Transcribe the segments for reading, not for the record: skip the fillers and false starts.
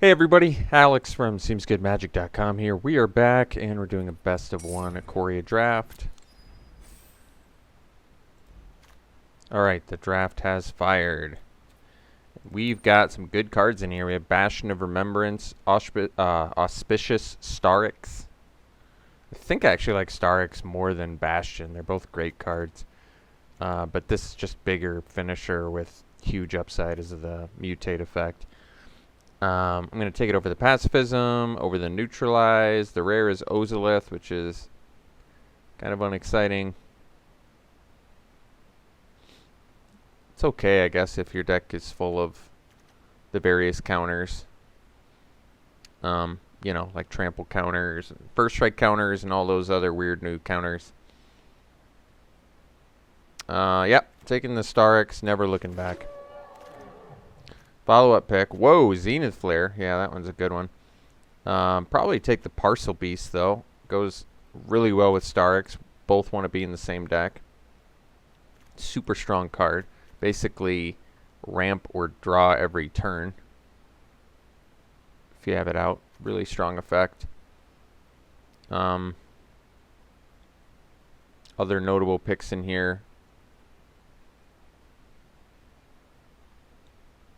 Hey everybody, Alex from SeemsGoodMagic.com here. We are back and we're doing a best of one Ikoria draft. Alright, the draft has fired. We've got some good cards in here. We have Bastion of Remembrance, Auspicious Starix. I think I actually like Starix more than Bastion. They're both great cards. But this is just bigger finisher with huge upside as the mutate effect. I'm going to take it over the Pacifism, over the Neutralize. The rare is Ozolith, which is kind of unexciting. It's okay, I guess, if your deck is full of the various counters. You know, like trample counters, first strike counters, and all those other weird new counters. Yep, taking the Starix, never looking back. Follow-up pick. Whoa, Zenith Flare. Yeah, that one's a good one. Probably take the Parcel Beast, though. Goes really well with Starix. Both want to be in the same deck. Super strong card. Basically, ramp or draw every turn. If you have it out. Really strong effect. Other notable picks in here.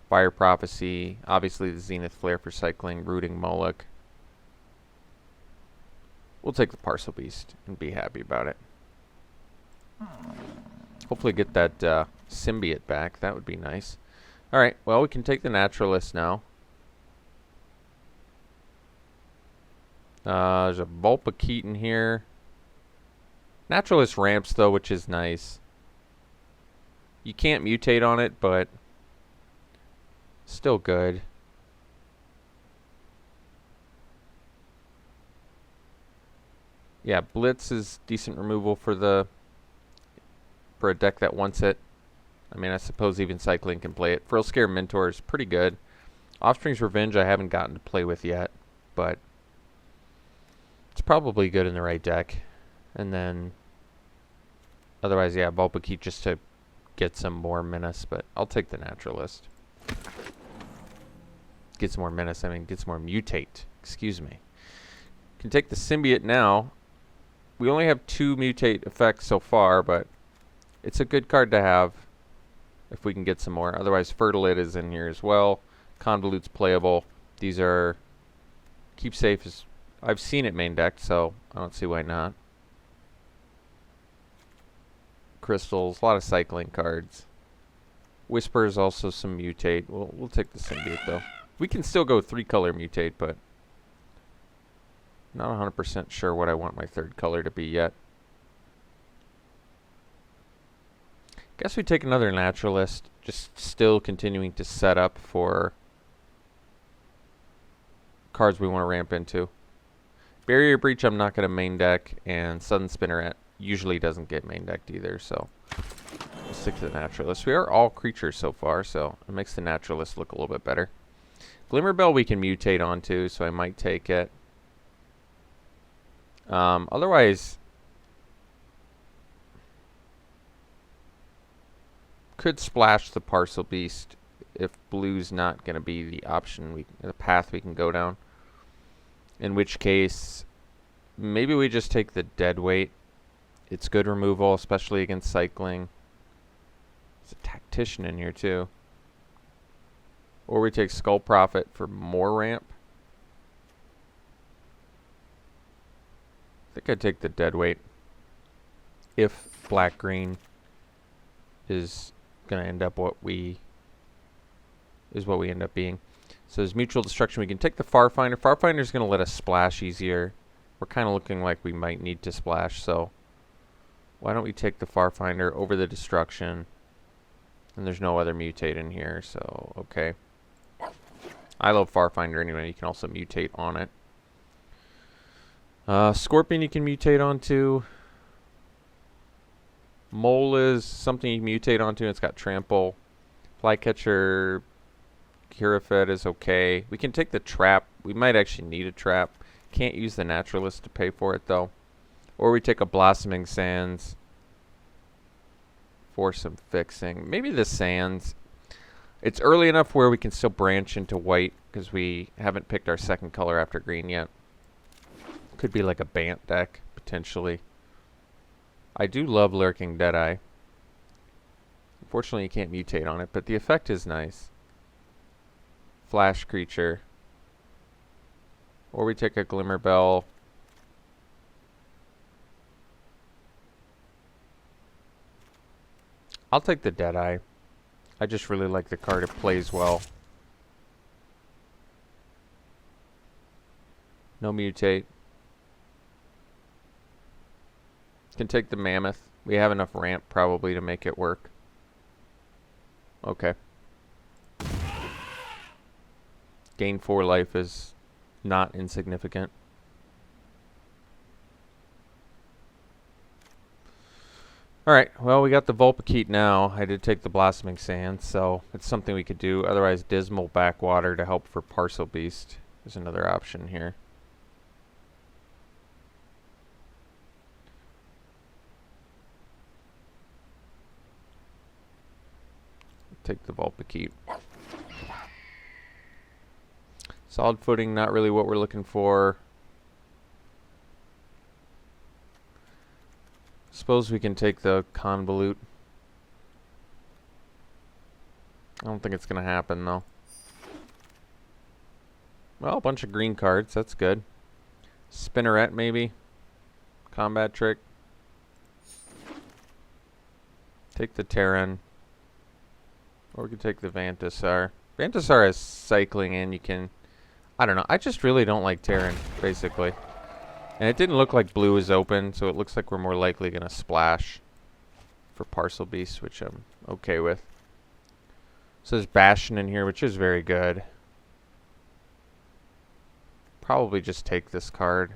Fire Prophecy, obviously the Zenith Flare for cycling, Rooting Moloch. We'll take the Parcel Beast and be happy about it. Hopefully get that Symbiote back. That would be nice. Alright, well, we can take the Naturalist now. There's a Vulpikeet in here. Naturalist ramps, though, which is nice. You can't mutate on it, but still good. Yeah, Blitz is decent removal for a deck that wants it. I mean, I suppose even Cycling can play it. Frill Scare Mentor is pretty good. Offspring's Revenge I haven't gotten to play with yet, but it's probably good in the right deck. And then otherwise, yeah, Vulpikeet just to get some more menace, but I'll take the Naturalist. Gets more menace, I mean, gets more mutate. Excuse me. Can take the Symbiote now. We only have 2 mutate effects so far, but it's a good card to have if we can get some more. Otherwise, Fertilid is in here as well. Convolute's playable. These are Keep Safe. I've seen it main decked, so I don't see why not. Crystals, a lot of cycling cards. Whisper is also some mutate. We'll take the Symbiote though. We can still go 3-color mutate, but not 100% sure what I want my 3rd color to be yet. Guess we take another Naturalist, just still continuing to set up for cards we want to ramp into. Barrier Breach I'm not going to main deck, and Sudden Spinneret usually doesn't get main decked either, so we'll stick to the Naturalist. We are all creatures so far, so it makes the Naturalist look a little bit better. Glimmerbell we can mutate onto, so I might take it. Otherwise, could splash the Parcel Beast if blue's not going to be the option, the path we can go down. In which case, maybe we just take the Deadweight. It's good removal, especially against cycling. There's a Tactician in here too. Or we take Skull Prophet for more ramp. I think I'd take the Deadweight. If black-green is going to end up what we end up being. So there's Mutual Destruction. We can take the Farfinder. Farfinder's going to let us splash easier. We're kind of looking like we might need to splash, so why don't we take the Farfinder over the Destruction? And there's no other mutate in here, so okay. I love Farfinder anyway. You can also mutate on it. Scorpion you can mutate onto. Mole is something you can mutate onto. It's got Trample. Flycatcher, Curafed is okay. We can take the Trap. We might actually need a Trap. Can't use the Naturalist to pay for it though. Or we take a Blossoming Sands for some fixing. Maybe the Sands. It's early enough where we can still branch into white because we haven't picked our second color after green yet. Could be like a Bant deck, potentially. I do love Lurking Deadeye. Unfortunately, you can't mutate on it, but the effect is nice. Flash creature. Or we take a Glimmer Bell. I'll take the Deadeye. I just really like the card. It plays well. No mutate. Can take the Mammoth. We have enough ramp probably to make it work. Okay. Gain 4 life is not insignificant. Alright, well, we got the Vulpikeet now. I did take the Blossoming Sand, so it's something we could do. Otherwise, Dismal Backwater to help for Parcel Beast is another option here. Take the Vulpikeet. Solid Footing, not really what we're looking for. Suppose we can take the Convolute. I don't think it's going to happen, though. Well, a bunch of green cards. That's good. Spinneret, maybe. Combat Trick. Take the Terran. Or we could take the Vantasar. Vantasar is cycling in. You can... I don't know. I just really don't like Terran, basically. And it didn't look like blue is open, so it looks like we're more likely going to splash for Parcel Beast, which I'm okay with. So there's Bastion in here, which is very good. Probably just take this card.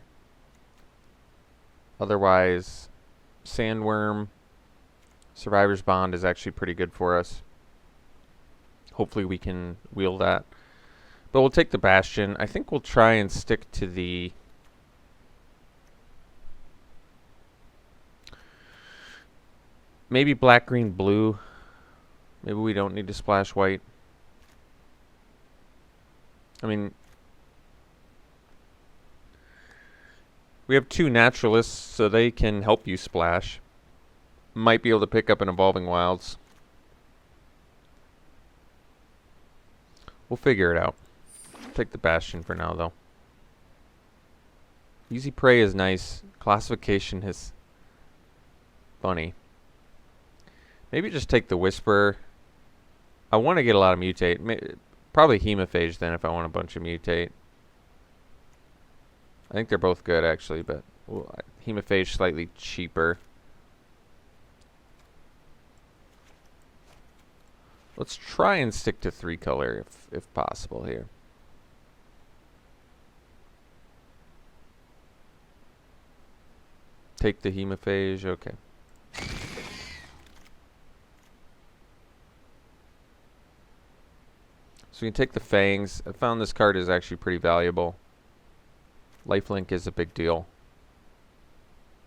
Otherwise, Sandworm, Survivor's Bond is actually pretty good for us. Hopefully we can wield that. But we'll take the Bastion. I think we'll try and stick to the... maybe black, green, blue. Maybe we don't need to splash white. I mean... we have 2 Naturalists, so they can help you splash. Might be able to pick up an Evolving Wilds. We'll figure it out. Take the Bastion for now, though. Easy Prey is nice. Classification is funny. Maybe just take the Whisper. I want to get a lot of mutate. Probably Hemophage then if I want a bunch of mutate. I think they're both good actually, but Hemophage slightly cheaper. Let's try and stick to 3 color if possible here. Take the Hemophage, okay. So we can take the Fangs. I found this card is actually pretty valuable. Lifelink is a big deal.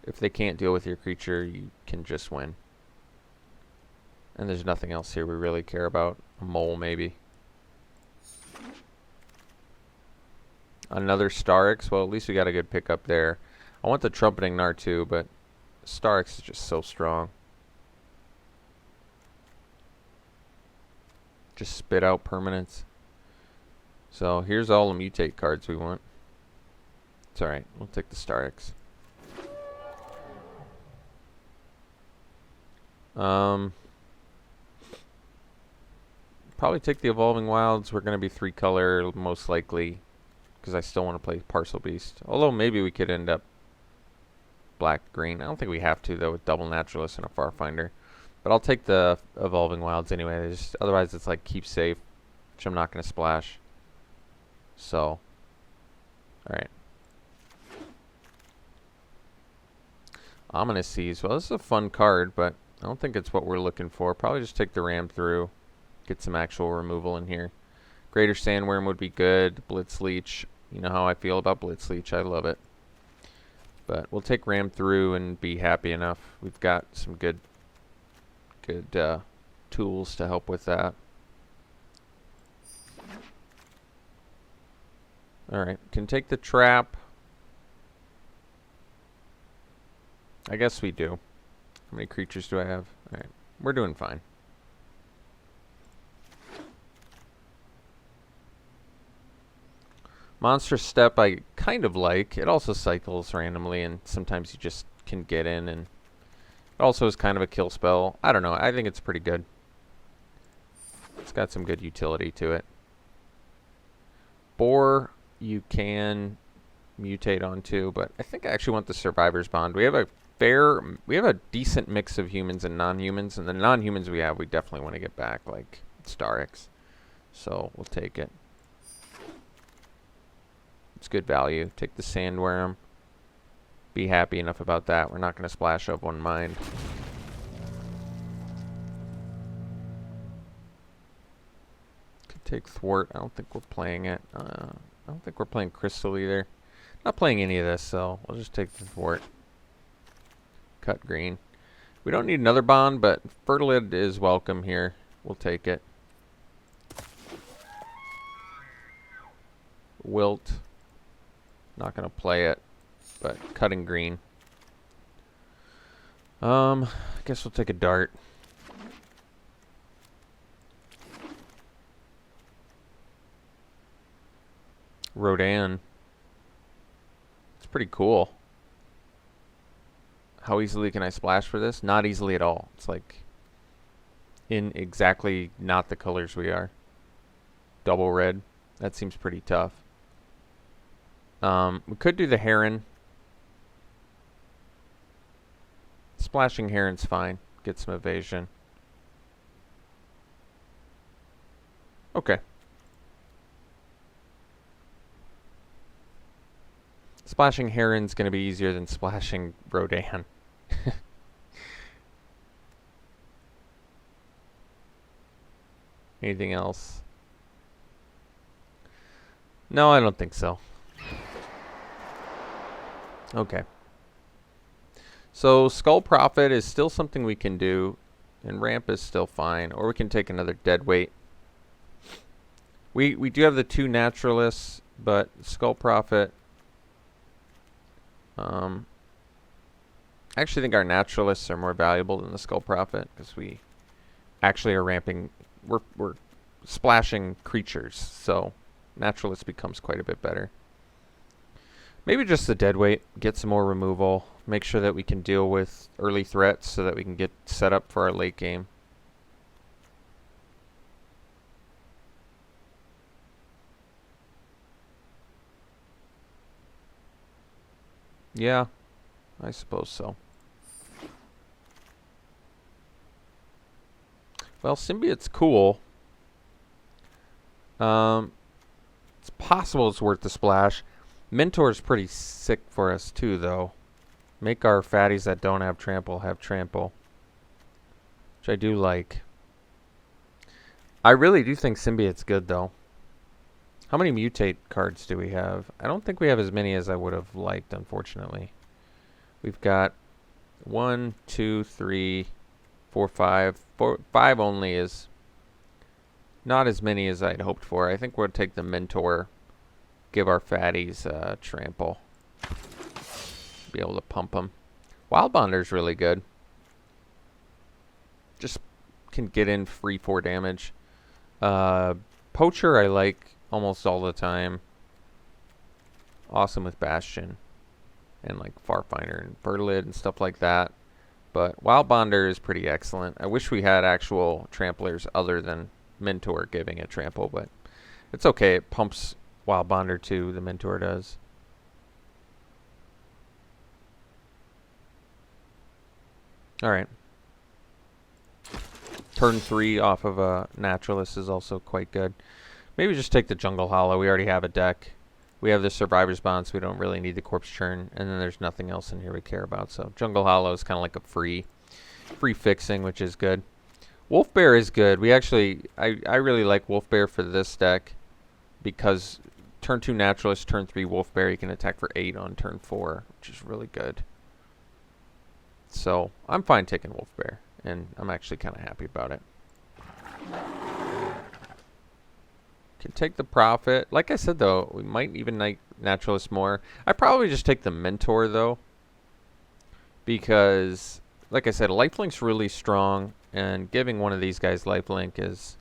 If they can't deal with your creature, you can just win. And there's nothing else here we really care about. A mole, maybe. Another Starix. Well, at least we got a good pickup there. I want the Trumpeting Gnar too, but Starix is just so strong. Just spit out permanents. So here's all the mutate cards we want. It's alright. We'll take the Starix. Probably take the Evolving Wilds. We're going to be 3 color most likely because I still want to play Parcel Beast. Although maybe we could end up black green. I don't think we have to though with double Naturalist and a Farfinder. But I'll take the Evolving Wilds anyway. Otherwise it's like keep safe, which I'm not going to splash. So, alright. Ominous Seas. Well, this is a fun card, but I don't think it's what we're looking for. Probably just take the Ram through. Get some actual removal in here. Greater Sandworm would be good. Blitz Leech. You know how I feel about Blitz Leech. I love it. But we'll take Ram through and be happy enough. We've got some good tools to help with that. Alright, can take the trap. I guess we do. How many creatures do I have? Alright, we're doing fine. Monster Step I kind of like. It also cycles randomly, and sometimes you just can get in, and it also is kind of a kill spell. I don't know. I think it's pretty good. It's got some good utility to it. Boar you can mutate onto, but I think I actually want the Survivor's Bond. We have a decent mix of humans and non-humans, and the non-humans we definitely want to get back, like Starix. So we'll take it. It's good value. Take the Sandworm. Be happy enough about that. We're not going to splash up one mind. Could take Thwart. I don't think we're playing it. I don't think we're playing Crystal either. Not playing any of this, so we'll just take the Thwart. Cut green. We don't need another bond, but Fertilid is welcome here. We'll take it. Wilt. Not going to play it, but cutting green. I guess we'll take a dart. Rodan. It's pretty cool. How easily can I splash for this? Not easily at all. It's like in exactly not the colors we are. Double red. That seems pretty tough. We could do the Heron. Splashing Heron's fine. Get some evasion. Okay. Splashing Heron's going to be easier than splashing Rodan. Anything else? No, I don't think so. Okay. So Skull Prophet is still something we can do, and Ramp is still fine, or we can take another Deadweight. We do have the two Naturalists, but Skull Prophet. I actually think our Naturalists are more valuable than the Skull Prophet because we actually are ramping. We're splashing creatures, so Naturalist becomes quite a bit better. Maybe just the Deadweight, get some more removal, make sure that we can deal with early threats so that we can get set up for our late game. Yeah, I suppose so. Well, Symbiote's cool. It's possible it's worth the splash. Mentor's pretty sick for us too, though. Make our fatties that don't have trample have trample, which I do like. I really do think Symbiote's good, though. How many mutate cards do we have? I don't think we have as many as I would have liked, unfortunately. We've got 1, 2, 3, 4, 5. 5 only is not as many as I'd hoped for. I think we'll take the Mentor. Give our fatties trample. Be able to pump them. Wild Bonder's really good. Just can get in free 4 damage. Poacher I like almost all the time. Awesome with Bastion. And like Farfinder and Fertilid and stuff like that. But Wild Bonder is pretty excellent. I wish we had actual tramplers other than Mentor giving it trample, but it's okay. It pumps Wild Bonder too, the Mentor does. Alright. Turn 3 off of a Naturalist is also quite good. Maybe just take the Jungle Hollow. We already have a deck. We have the Survivor's Bond, so we don't really need the Corpse Churn. And then there's nothing else in here we care about. So Jungle Hollow is kind of like a free fixing, which is good. Wolf Bear is good. We actually, I really like Wolf Bear for this deck because turn 2 Naturalist, turn 3 Wolf Bear, you can attack for 8 on turn 4, which is really good. So I'm fine taking Wolf Bear, and I'm actually kind of happy about it. Can take the profit. Like I said, though, we might even like Naturalist more. I probably just take the Mentor, though. Because, like I said, Lifelink's really strong. And giving one of these guys Lifelink is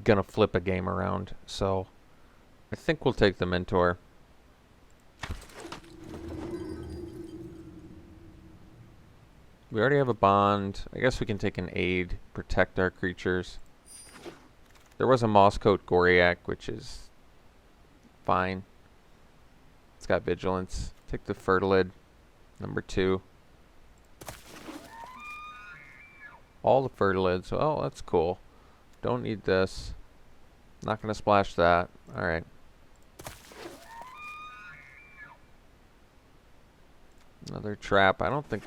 going to flip a game around. So, I think we'll take the Mentor. We already have a bond. I guess we can take an aid, protect our creatures. There was a Mosscoat Goriak, which is fine. It's got vigilance. Take the Fertilid, number 2. All the Fertilids. Oh, that's cool. Don't need this. Not going to splash that. Alright. Another trap. I don't think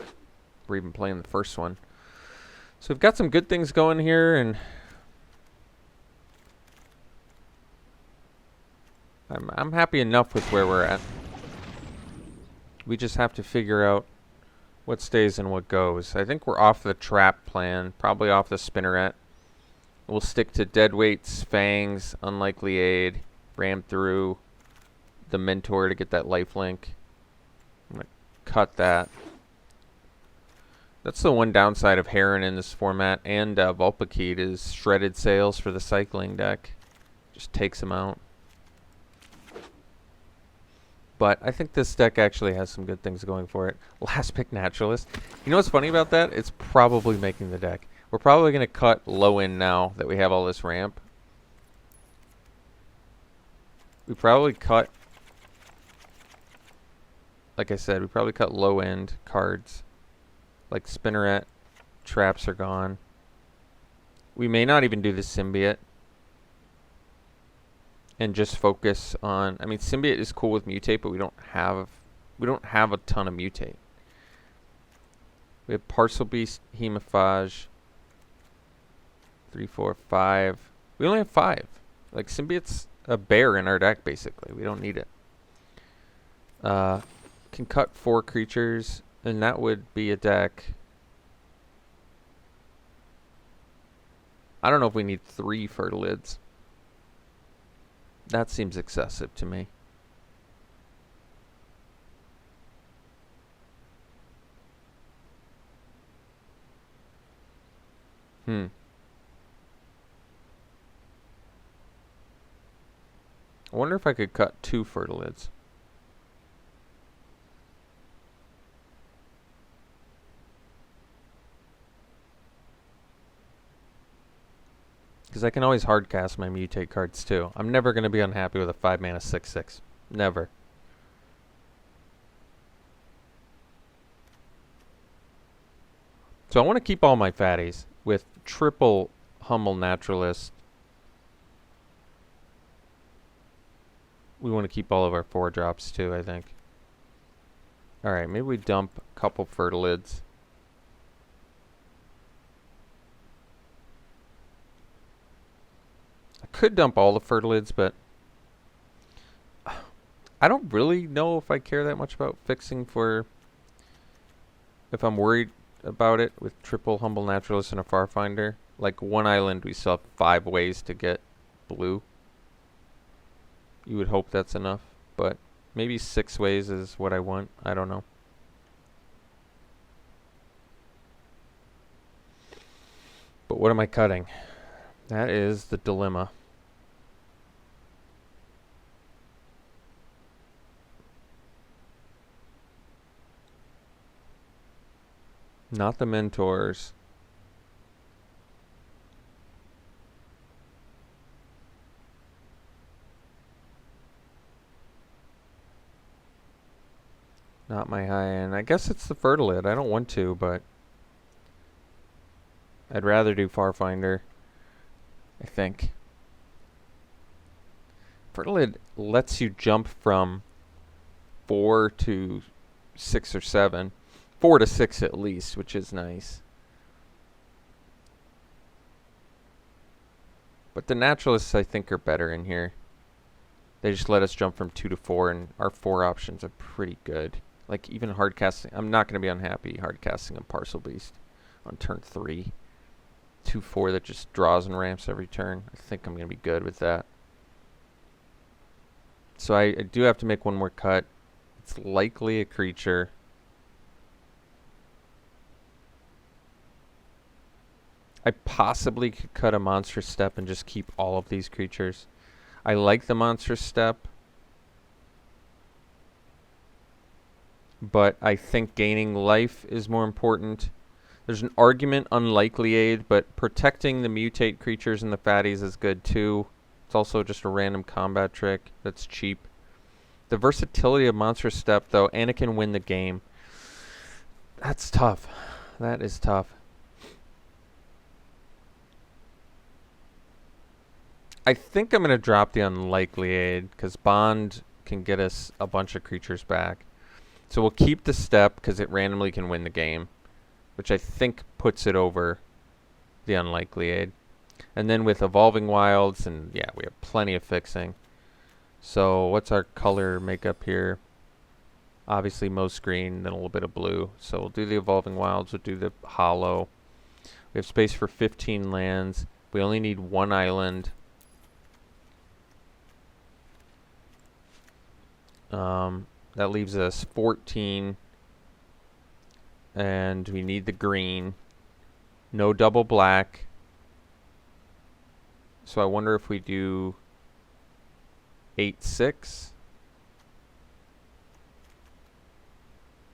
we're even playing the first one. So we've got some good things going here, and I'm happy enough with where we're at. We just have to figure out what stays and what goes. I think we're off the trap plan, probably off the Spinneret. We'll stick to Deadweights, Fangs, Unlikely Aid, ram through the Mentor to get that lifelink. I'm going to cut that. That's the one downside of Heron in this format, and Vulpikeet is Shredded Sails for the cycling deck. Just takes them out. But I think this deck actually has some good things going for it. Last pick Naturalist. You know what's funny about that? It's probably making the deck. We're probably going to cut low end now that we have all this ramp. We probably cut, like I said, we probably cut low end cards. Like Spinneret, traps are gone. We may not even do the Symbiote. And just focus on, I mean, Symbiote is cool with Mutate, but we don't have a ton of Mutate. We have Parcel Beast, Hemophage, 3, 4, 5. We only have 5. Like, Symbiote's a bear in our deck, basically. We don't need it. Can cut 4 creatures, and that would be a deck. I don't know if we need 3 Fertilids. That seems excessive to me. I wonder if I could cut 2 Fertilids. Because I can always hardcast my Mutate cards too. I'm never going to be unhappy with a 5-mana 6/6. Never. So I want to keep all my fatties with triple Humble Naturalist. We want to keep all of our 4-drops too, I think. Alright, maybe we dump a couple Fertilids. Could dump all the Fertilids, but I don't really know if I care that much about fixing for, if I'm worried about it with triple Humble Naturalist and a Farfinder. Like, one island, we still have 5 ways to get blue. You would hope that's enough, but maybe 6 ways is what I want. I don't know. But what am I cutting? That is the dilemma. Not the Mentors. Not my high end. I guess it's the Fertilid. I don't want to, but I'd rather do Farfinder, I think. Fertilid lets you jump from 4 to 6 or 7. 4 to 6 at least, which is nice. But the Naturalists, I think, are better in here. They just let us jump from 2 to 4, and our 4 options are pretty good. Like, even hard casting. I'm not going to be unhappy hard casting a Parcel Beast on turn 3. 2/4 that just draws and ramps every turn. I think I'm going to be good with that. So I do have to make one more cut. It's likely a creature. I possibly could cut a monstrous step and just keep all of these creatures. I like the monstrous step, but I think gaining life is more important. There's an argument unlikely aid, but protecting the mutate creatures and the fatties is good too. It's also just a random combat trick that's cheap. The versatility of monstrous step, though, and it can win the game. That's tough. That is tough. I think I'm going to drop the unlikely aid because Bond can get us a bunch of creatures back. So we'll keep the step because it randomly can win the game, which I think puts it over the unlikely aid. And then with Evolving Wilds, and yeah, we have plenty of fixing. So what's our color makeup here? Obviously most green, then a little bit of blue. So we'll do the Evolving Wilds, we'll do the Hollow. We have space for 15 lands. We only need one island. That leaves us 14. And we need the green. No double black. So I wonder if we do 8-6.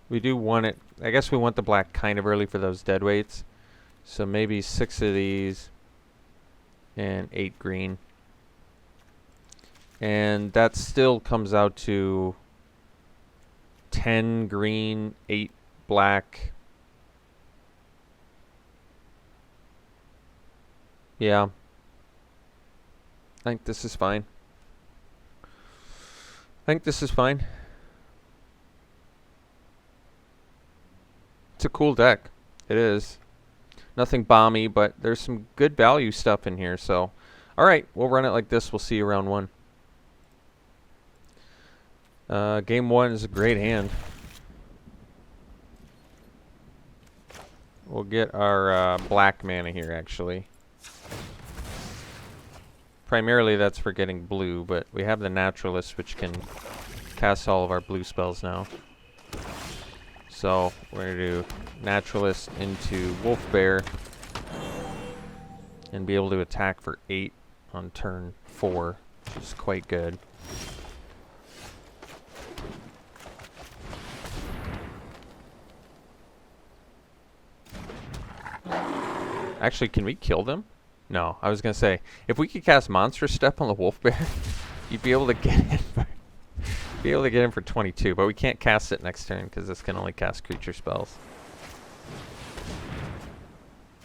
We do want it. I guess we want the black kind of early for those dead weights. So maybe 6 of these and 8 green. And that still comes out to 10 green, 8 black. Yeah. I think this is fine. It's a cool deck. It is. Nothing bomby, but there's some good value stuff in here. So, alright, we'll run it like this. We'll see you round 1. Game 1 is a great hand. We'll get our black mana here, actually. Primarily that's for getting blue, but we have the Naturalist, which can cast all of our blue spells now. So we're going to do Naturalist into Wolf Bear and be able to attack for 8 on turn 4, which is quite good. Actually, can we kill them? No, I was going to say, if we could cast Monstrous Step on the Wolf Bear, you'd be able to get in for 22, but we can't cast it next turn because this can only cast creature spells.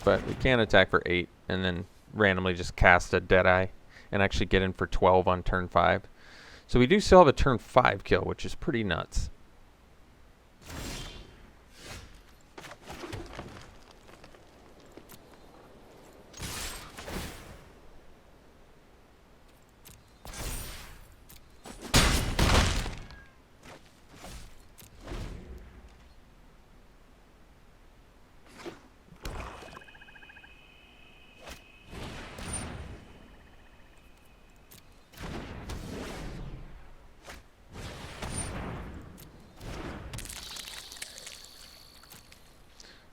But we can attack for 8 and then randomly just cast a Deadeye and actually get in for 12 on turn 5. So we do still have a turn 5 kill, which is pretty nuts.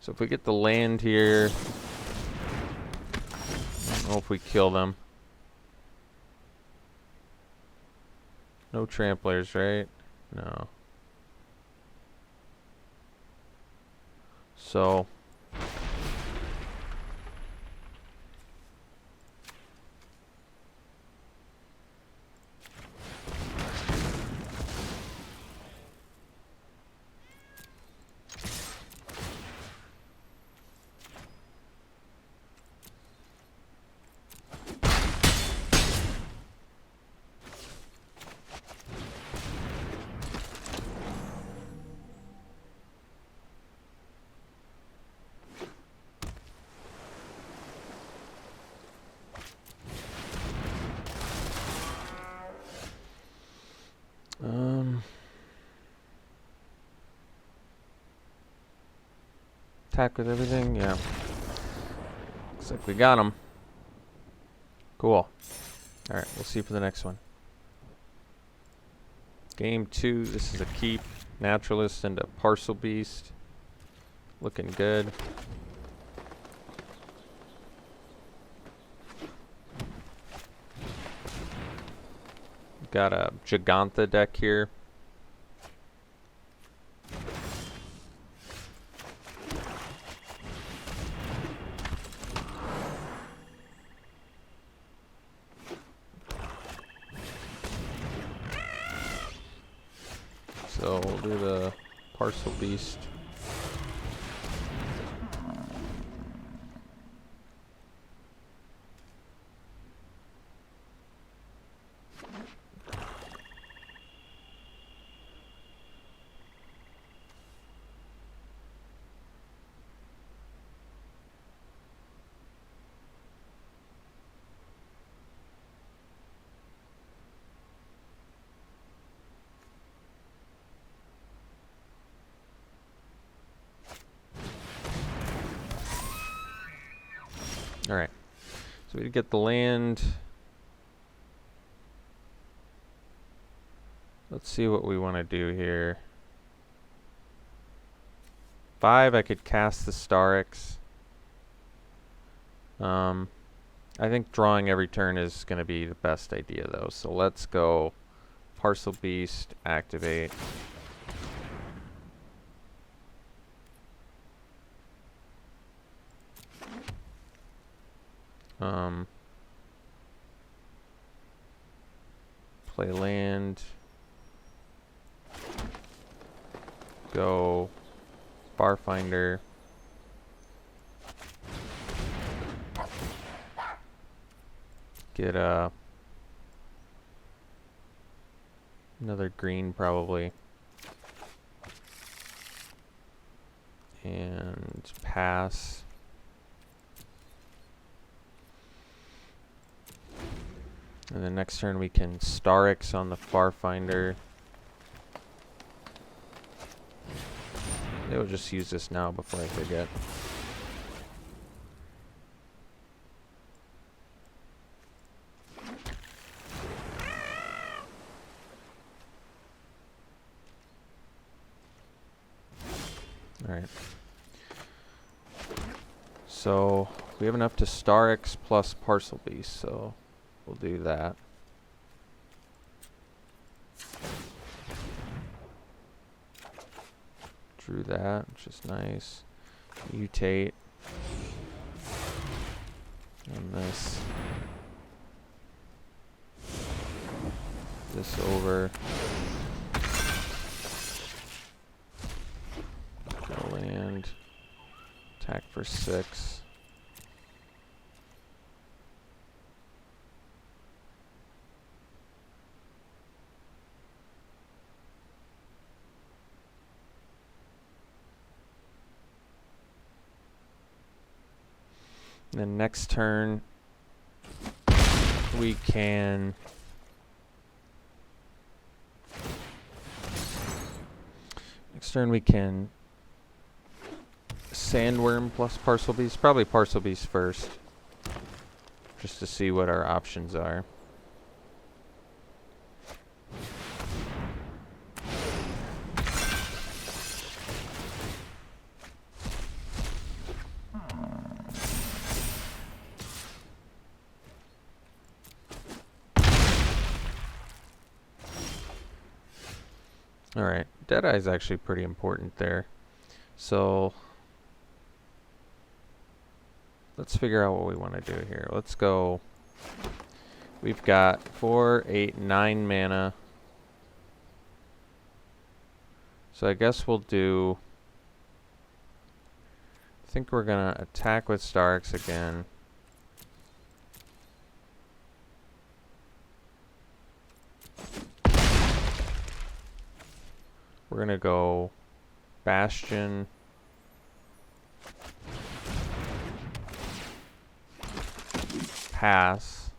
So if we get the land here, I don't know if we kill them. No tramplers, right? No. So attack with everything, yeah. Looks like we got him. Cool. Alright, we'll see for the next one. Game 2, this is a keep. Naturalist into Parcel Beast. Looking good. Got a Giganta deck here. So we'll do the Parcel Beast. Alright, so we get the land. Let's see what we want to do here. 5, I could cast the Starix. I think drawing every turn is going to be the best idea though, so let's go Parcel Beast, activate. Play land. Go Farfinder. Get another green probably. And pass. And then next turn we can Starix on the Farfinder. They'll just use this now before I forget. Alright. So we have enough to Starix plus Parcel Beast, so we'll do that. Drew that, which is nice. Mutate. And this over. Go land. Attack for 6. Then next turn we can Sandworm plus Parcel Beast. Probably Parcel Beast first, just to see what our options are. Alright, Deadeye is actually pretty important there. So let's figure out what we want to do here. Let's go. We've got 4, 8, 9 mana. So I guess we'll do. I think we're going to attack with Starix again. We're going to go Bastion. Pass.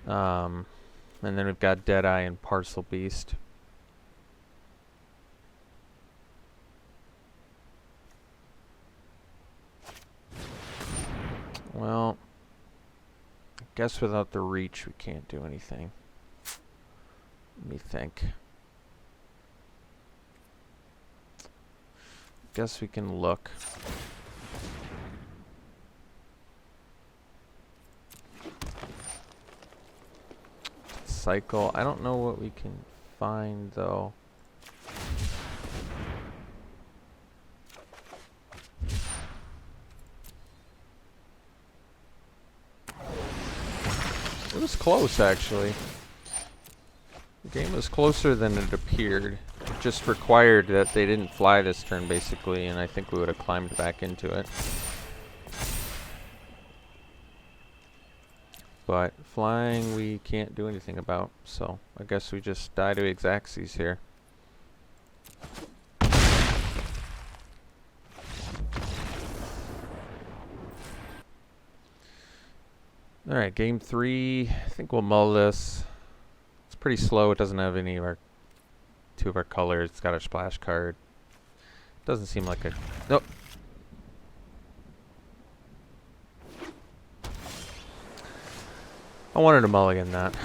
And then we've got Deadeye and Parcel Beast. Well, I guess without the reach we can't do anything. Let me think. Guess we can look. Cycle. I don't know what we can find though. It was close actually. The game was closer than it appeared. It just required that they didn't fly this turn basically, and I think we would have climbed back into it. But flying we can't do anything about, so I guess we just die to Xaxes here. Alright, game 3. I think we'll mull this. It's pretty slow. It doesn't have any of our two of our colors. It's got a splash card. Doesn't seem like a... Nope. I wanted to mulligan that.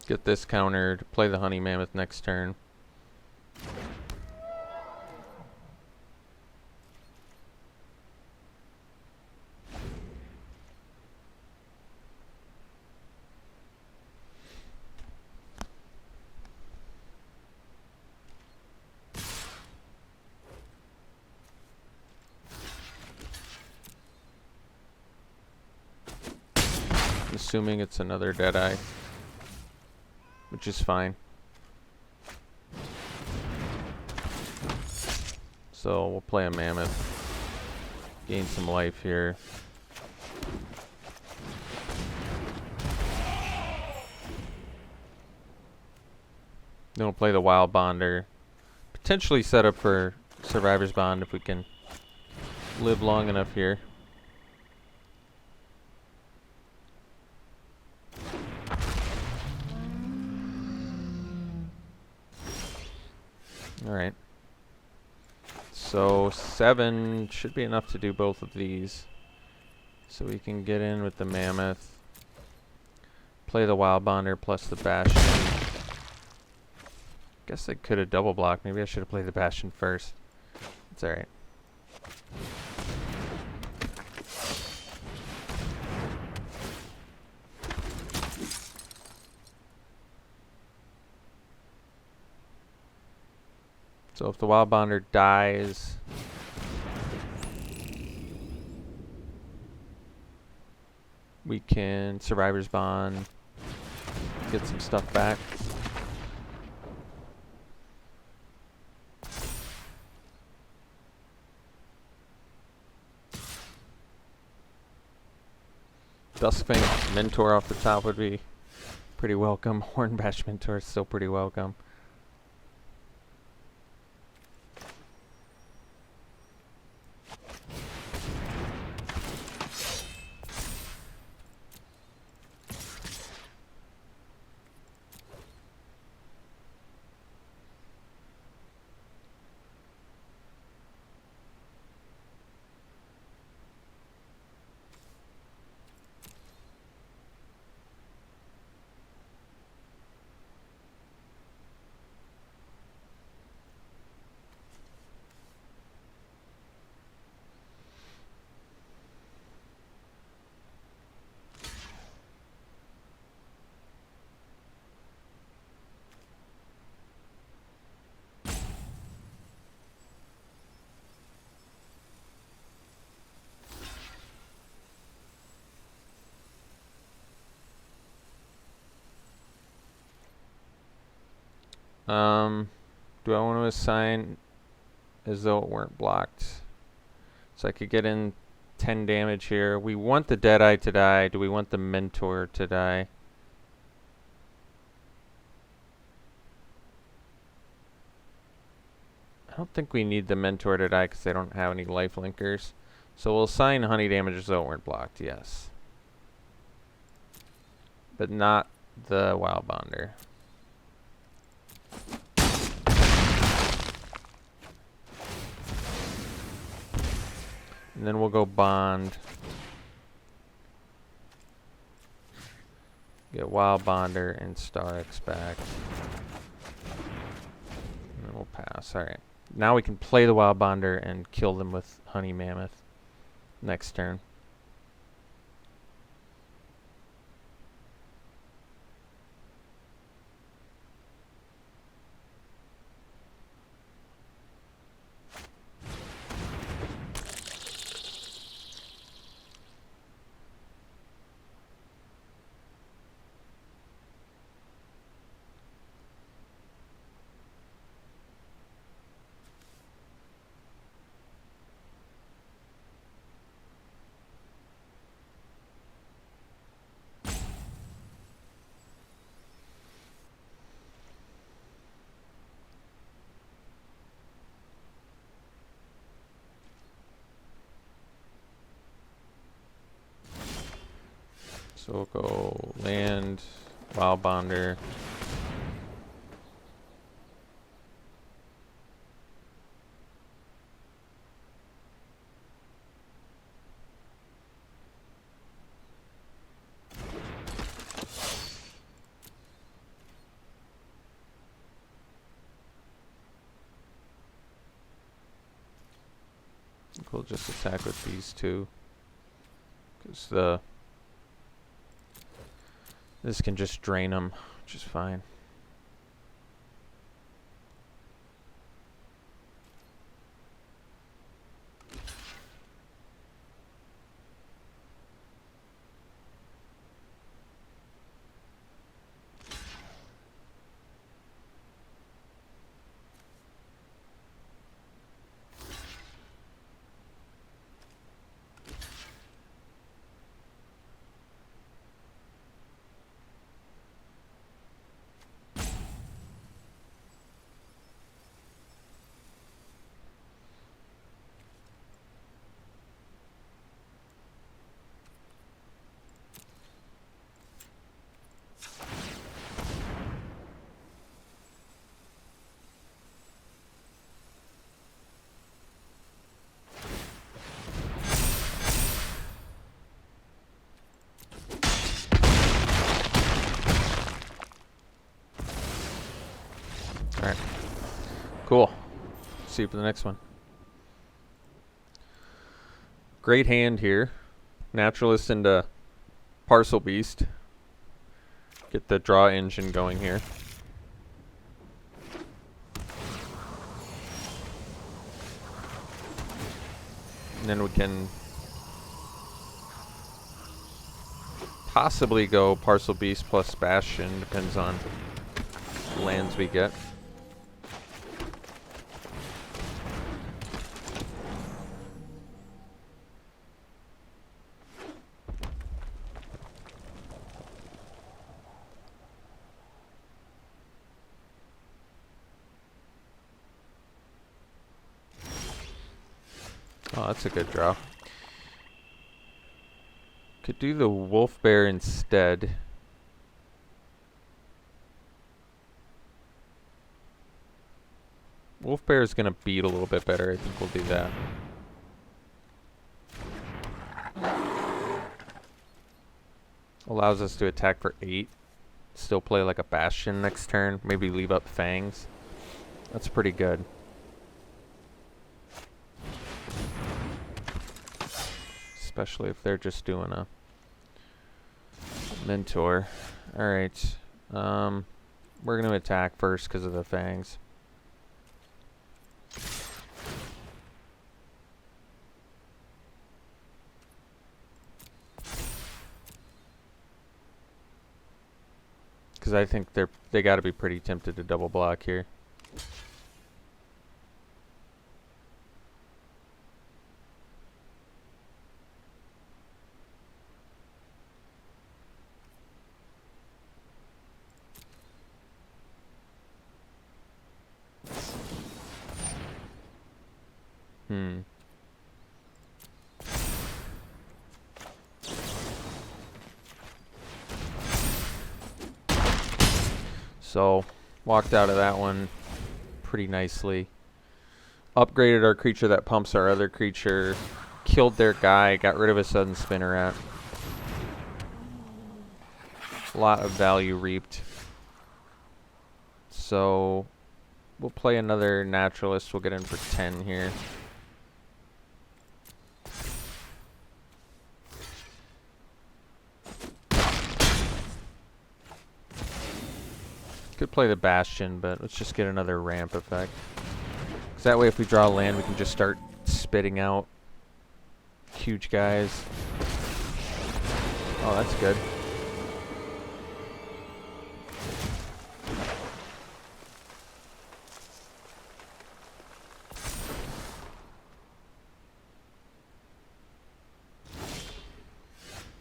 Get this countered, play the Honey Mammoth next turn. Assuming it's another Deadeye, which is fine. So we'll play a Mammoth, gain some life here. Then we'll play the Wild Bonder, potentially set up for Survivor's Bond if we can live long enough here. Alright. So 7 should be enough to do both of these. So we can get in with the Mammoth. Play the Wild Bonder plus the Bastion. Guess I could have double blocked. Maybe I should have played the Bastion first. It's alright. So if the Wild Bonder dies, we can Survivor's Bond, get some stuff back. Duskfang Mentor off the top would be Pretty welcome. Hornbash Mentor is still pretty welcome. Do I want to assign as though it weren't blocked? So I could get in 10 damage here. We want the Deadeye to die. Do we want the Mentor to die? I don't think we need the Mentor to die because they don't have any life linkers. So we'll assign honey damage as though it weren't blocked, yes. But not the Wild Bonder. And then we'll go Bond. Get Wild Bonder and Star X back. And then we'll pass. Alright. Now we can play the Wild Bonder and kill them with Honey Mammoth next turn. So we'll go land, Wild Bonder. We'll just attack with these two. Because this can just drain them, which is fine. Alright. Cool. See you for the next one. Great hand here. Naturalist into Parcel Beast. Get the draw engine going here. And then we can possibly go Parcel Beast plus Bastion, depends on the lands we get. Oh, that's a good draw. Could do the wolf bear instead. Wolf bear is gonna beat a little bit better. I think we'll do that. Allows us to attack for 8. Still play like a bastion next turn. Maybe leave up fangs. That's pretty good. Especially if they're just doing a mentor. Alright. We're going to attack first because of the fangs. Because I think they got to be pretty tempted to double block here. So, walked out of that one pretty nicely. Upgraded our creature that pumps our other creature. Killed their guy. Got rid of a sudden spinneret. A lot of value reaped. So, we'll play another naturalist. We'll get in for 10 here. Could play the Bastion, but let's just get another ramp effect. Because that way if we draw land, we can just start spitting out huge guys. Oh, that's good.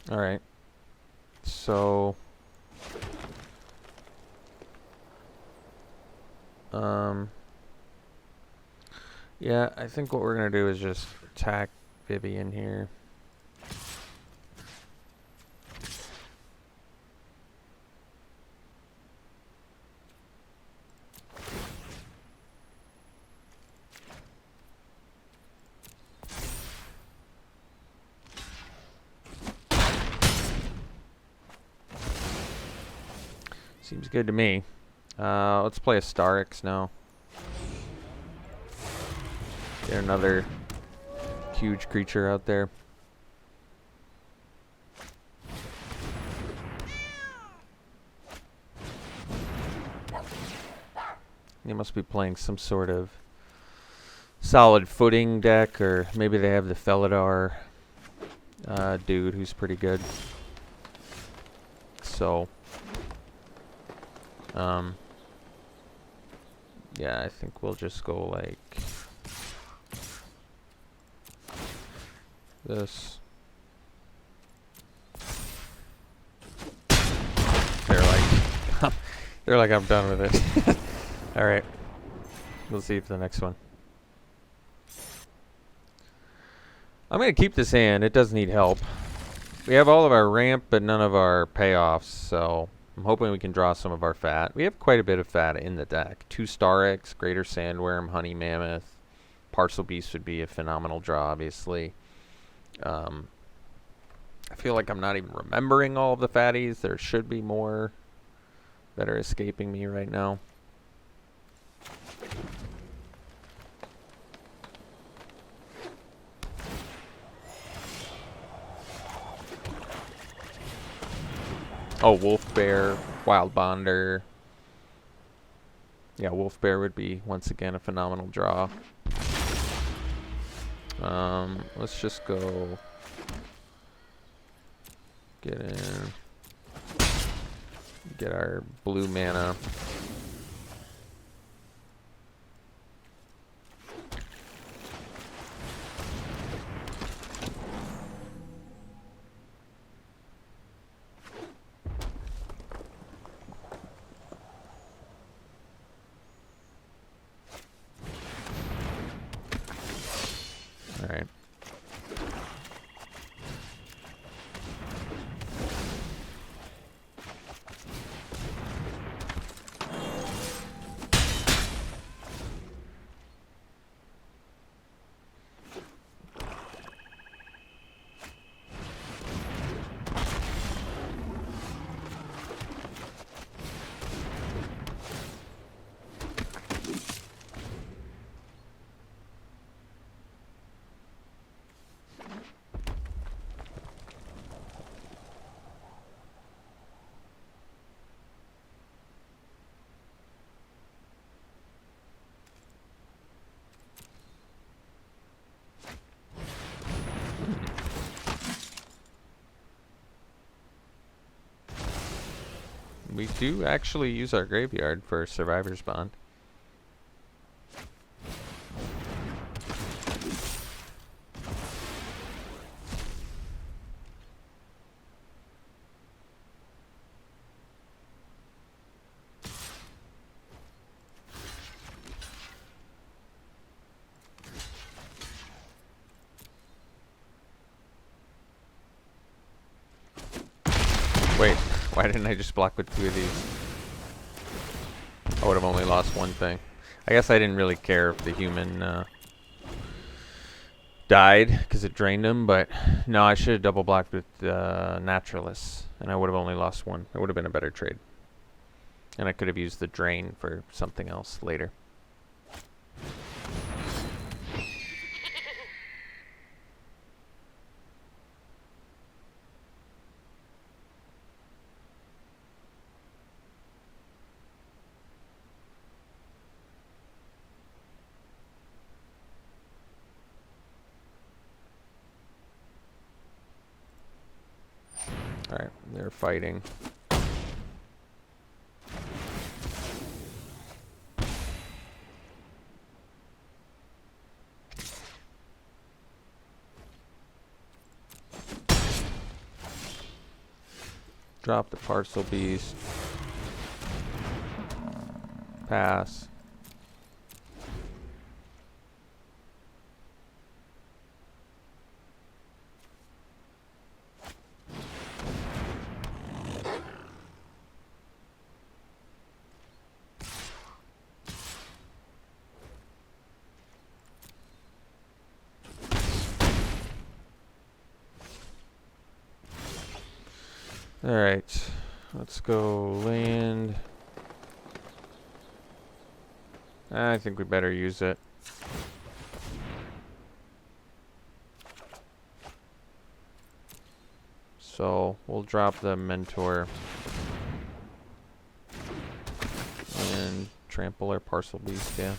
Alright. So... yeah, I think what we're going to do is just attack Vivian here. Seems good to me. Let's play a Starix now. Get another huge creature out there. They must be playing some sort of solid footing deck, or maybe they have the Felidar dude who's pretty good. So, yeah, I think we'll just go like this. They're like I'm done with it. All right, we'll see for the next one. I'm gonna keep this hand. It does need help. We have all of our ramp, but none of our payoffs. So I'm hoping we can draw some of our fat. We have quite a bit of fat in the deck. 2 Starix, Greater Sandworm, Honey Mammoth. Parcel Beast would be a phenomenal draw, obviously. I feel like I'm not even remembering all of the fatties. There should be more that are escaping me right now. Oh, Wolf Bear, Wild Bonder. Yeah, Wolf Bear would be, once again, a phenomenal draw. Let's just go get in, get our blue mana. Alright. we do actually use our graveyard for Survivor's Bond. Wait, why didn't I just block with 2 of these? I would have only lost 1 thing. I guess I didn't really care if the human died because it drained him, but no, I should have double blocked with Naturalists, and I would have only lost 1. It would have been a better trade. And I could have used the drain for something else later. Alright, they're fighting. Drop the Parcel Beast. Pass. Alright, let's go land. I think we better use it. So, we'll drop the Mentor. And trample our Parcel Beast, yeah.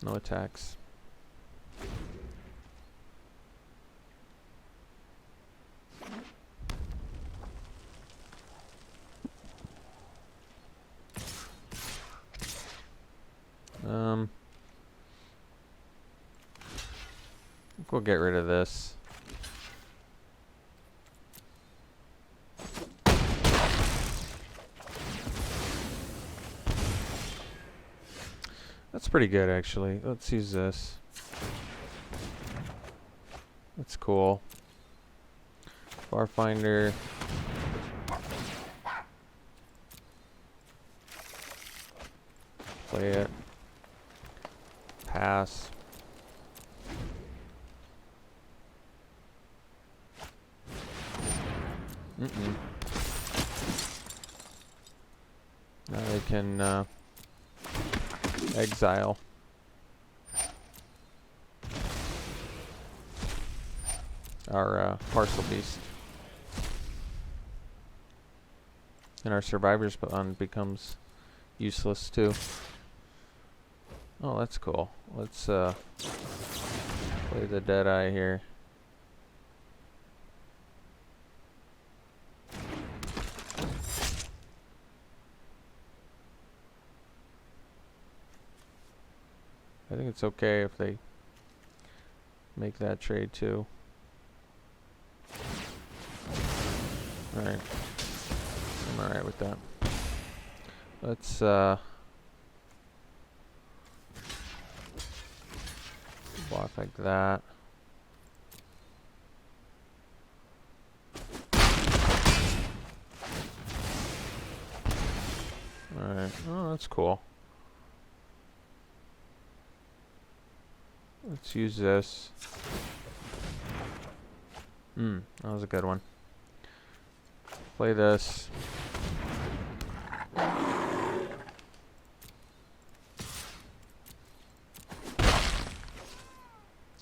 No attacks. I think we'll get rid of this. That's pretty good, actually. Let's use this. That's cool. Farfinder. Play it. Pass. Now they can exile. Our Parcel Beast. And our Survivor's Bond becomes useless too. Oh, that's cool. Let's play the Deadeye here. I think it's okay if they make that trade too. Alright. I'm alright with that. Let's block like that. Alright. Oh, that's cool. Let's use this. That was a good one. Play this.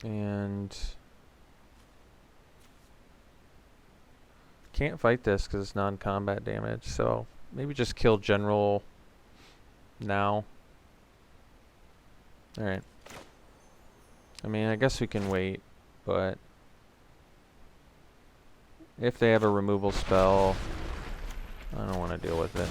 And can't fight this because it's non-combat damage, so maybe just kill General now. Alright. I mean, I guess we can wait, but if they have a removal spell, I don't want to deal with it.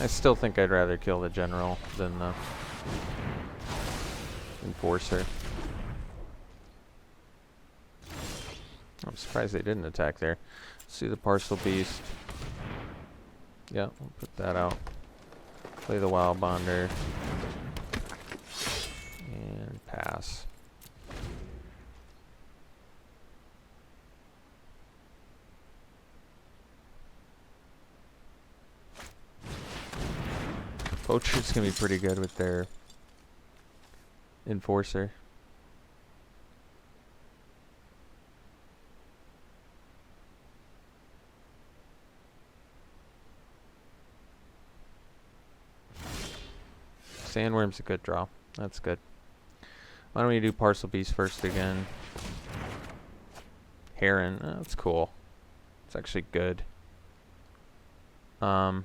I still think I'd rather kill the general than the enforcer. I'm surprised they didn't attack there. See the parcel beast. Yeah, we'll put that out. Play the wild bonder. And pass. Poacher's gonna be pretty good with their enforcer. Sandworm's a good draw. That's good. Why don't we do Parcel Beast first again? Heron. Oh, that's cool. It's actually good. Putting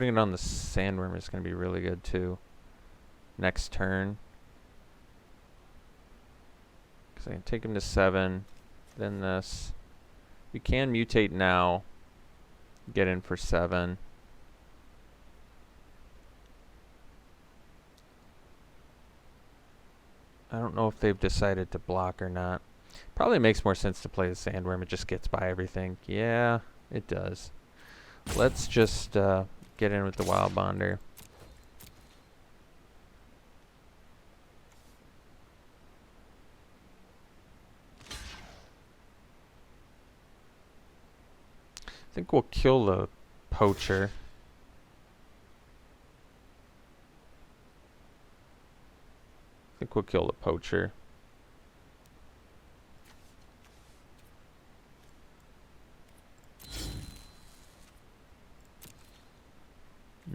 it on the Sandworm is going to be really good too. Next turn. Because I can take him to 7. Then this. We can mutate now. Get in for 7. I don't know if they've decided to block or not. Probably makes more sense to play the Sandworm. It just gets by everything. Yeah, it does. Let's just get in with the Wild Bonder. I think we'll kill the Poacher. I think we'll kill the Poacher.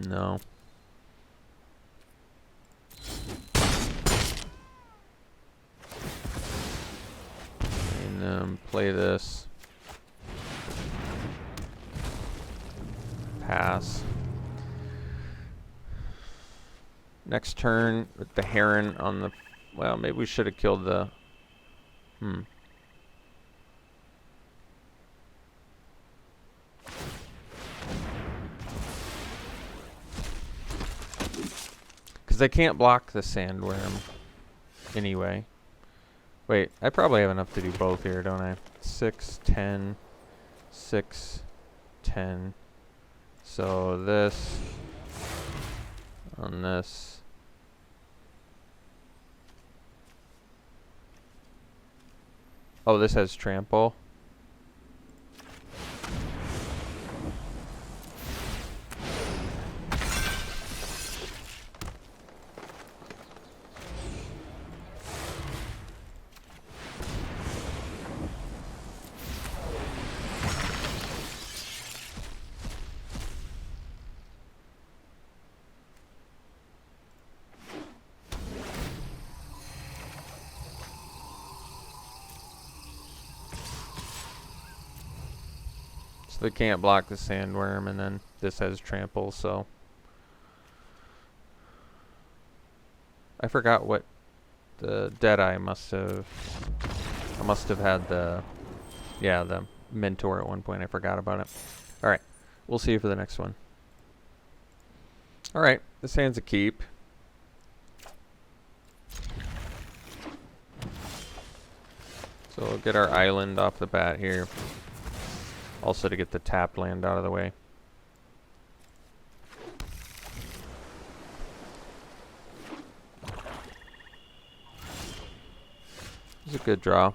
No. And play this. Pass. Next turn with the Heron on the... Well, maybe we should have killed the... Because I can't block the Sandworm anyway. Wait, I probably have enough to do both here, don't I? 6, 10, 6, 10. So this on this. Oh, this has trample. So they can't block the Sandworm, and then this has trample, so I forgot what the Deadeye must have. I must have had the Mentor at one point. I forgot about it. Alright, we'll see you for the next one. Alright, this hand's a keep. So we'll get our island off the bat here. Also to get the tapped land out of the way. It's a good draw.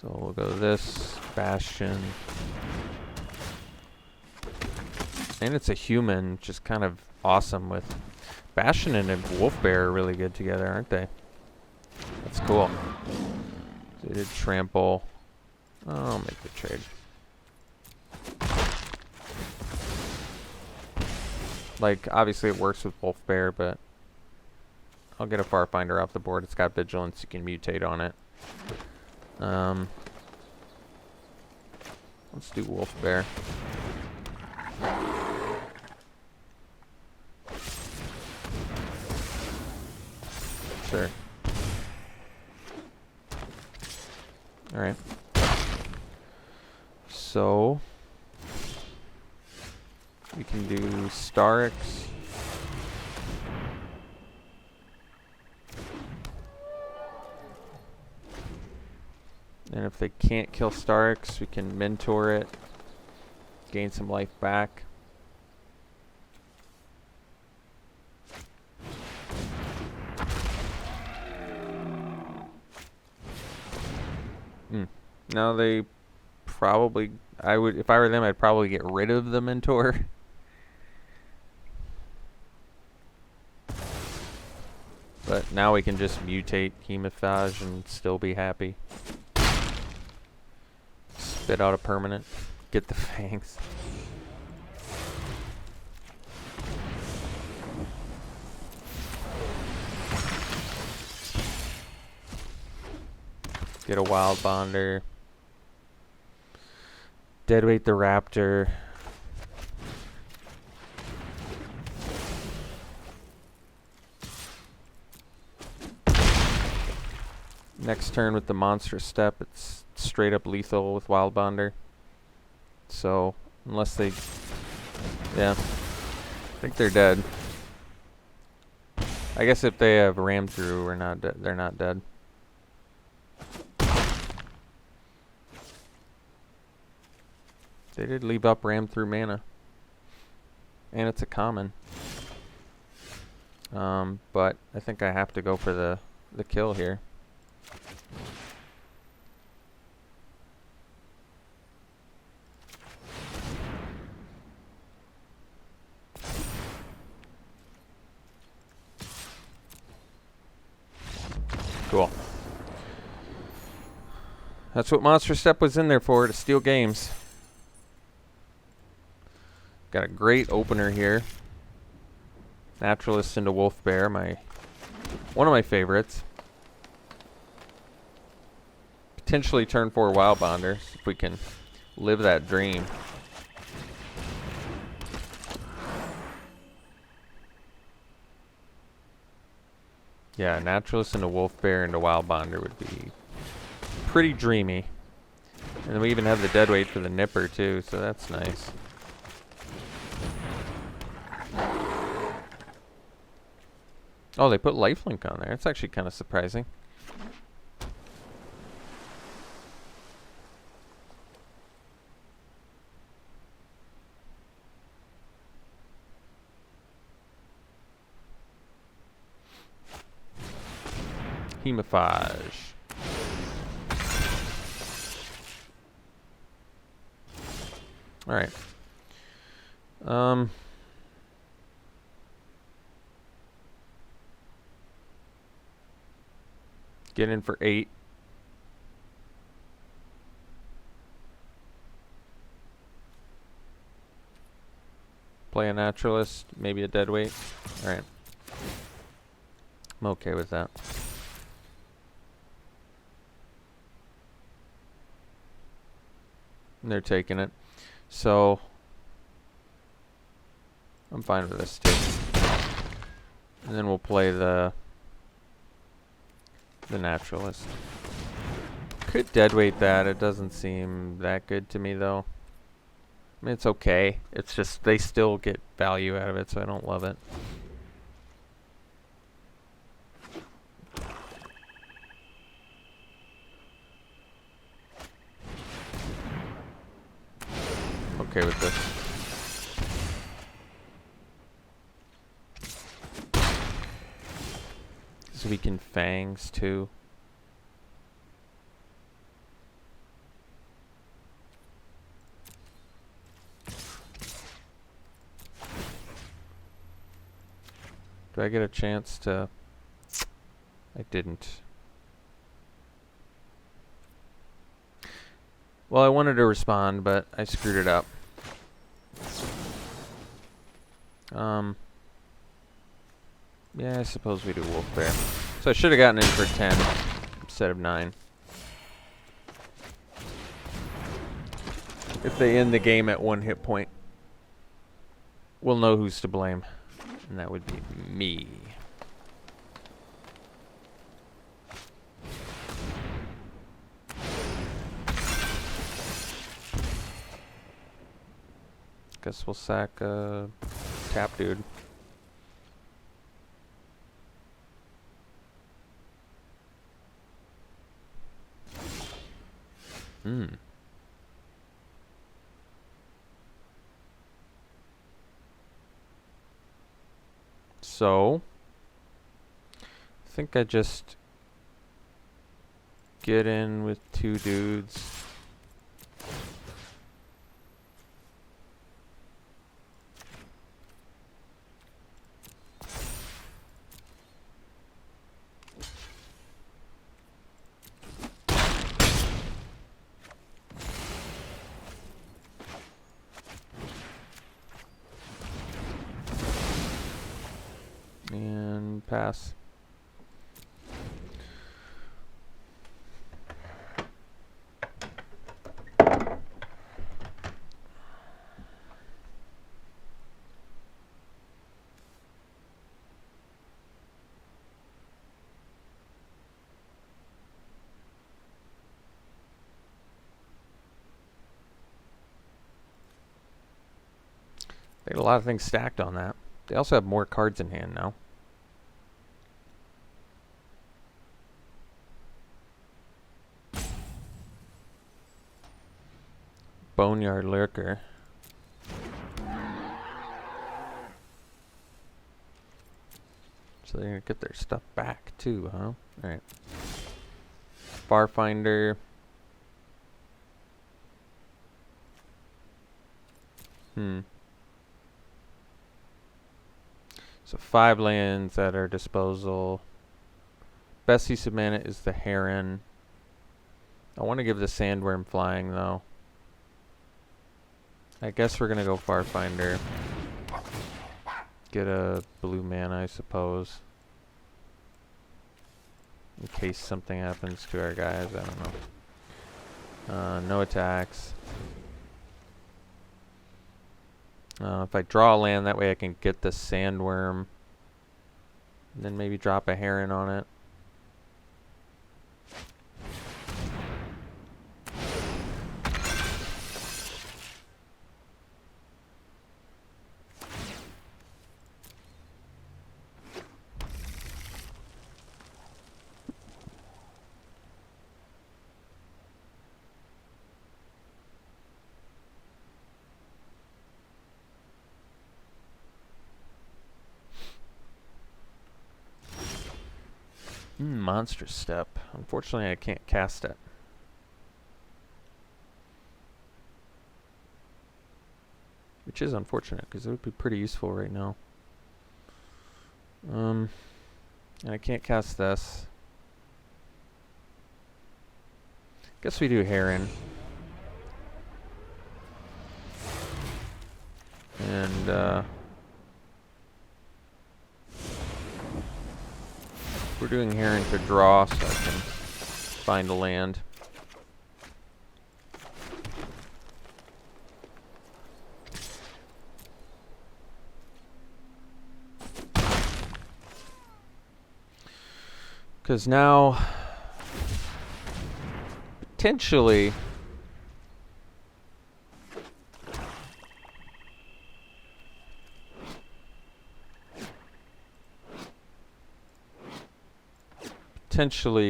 So we'll go this, Bastion. And it's a human, which is kind of awesome with... Bastion and a Wolf Bear are really good together, aren't they? That's cool. So they did trample. I'll make the trade. Like, obviously it works with Wolf Bear, but I'll get a Farfinder off the board. It's got Vigilance. You can mutate on it. Let's do Wolf Bear. Sure. Alright. So we can do Starix. And if they can't kill Starix, we can mentor it, gain some life back. No, they probably, if I were them, I'd probably get rid of the mentor. But now we can just mutate Hemophage and still be happy. Spit out a permanent. Get the fangs. Get a Wild Bonder. Deadweight the Raptor. Next turn with the Monstrous Step, it's straight up lethal with Wild Bonder. So, unless they... Yeah. I think they're dead. I guess if they have Ram Through, they're not dead. They did leave up Ram Through mana. And it's a common. But I think I have to go for the kill here. Cool. That's what Monster Step was in there for, to steal games. Got a great opener here. Naturalist into Wolf Bear, one of my favorites. Potentially turn 4 Wild Bonder, if we can live that dream. Yeah, Naturalist into Wolf Bear into Wild Bonder would be pretty dreamy. And then we even have the Deadweight for the Nipper too, so that's nice. Oh, they put Lifelink on there. That's actually kind of surprising. Hemophage. Alright. Get in for 8. Play a Naturalist, maybe a Deadweight. Alright. I'm okay with that. And they're taking it. So I'm fine with this too. And then we'll play the Naturalist. Could Deadweight that. It doesn't seem that good to me though. I mean, it's okay. It's just they still get value out of it, so I don't love it. Okay with this. So we can Fangs too. Do I get a chance to... I didn't. Well, I wanted to respond, but I screwed it up. Yeah, I suppose we do Wolf Bear. So I should have gotten in for 10 instead of 9. If they end the game at 1 hit point, we'll know who's to blame. And that would be me. Guess we'll sack Tap Dude. So, I think I just get in with 2 dudes. And pass. They had a lot of things stacked on that. They also have more cards in hand now. Boneyard Lurker. So they're gonna get their stuff back too, huh? Alright. Farfinder. So 5 lands at our disposal. Best use of mana is the Heron. I want to give the Sandworm flying though. I guess we're gonna go Farfinder. Get a blue mana, I suppose. In case something happens to our guys, I don't know. No attacks. If I draw a land, that way I can get the Sandworm. And then maybe drop a Heron on it. Monster Step. Unfortunately, I can't cast it. Which is unfortunate, because it would be pretty useful right now. And I can't cast this. Guess we do Heron. And, we're doing Heron to draw, so I can find a land. Because now, potentially,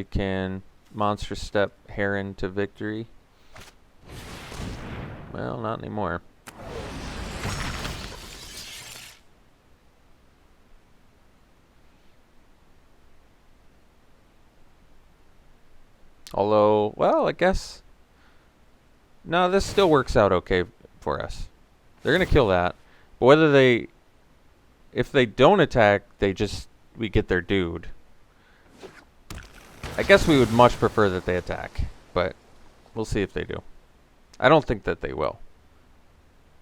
can Monster Step Heron to victory. Well, not anymore. Although, well, I guess... No, this still works out okay for us. They're going to kill that. But whether they... If they don't attack, we get their dude. I guess we would much prefer that they attack. But we'll see if they do. I don't think that they will.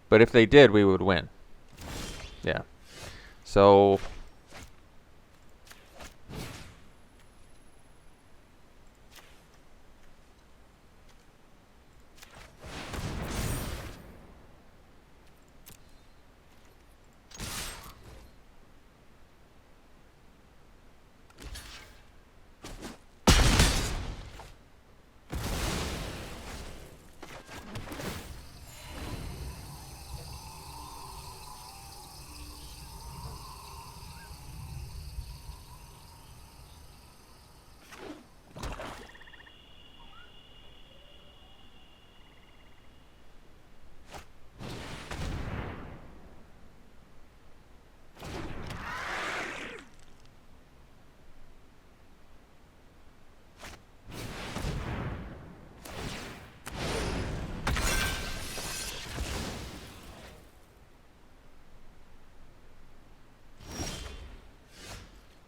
But if they did, we would win. Yeah. So...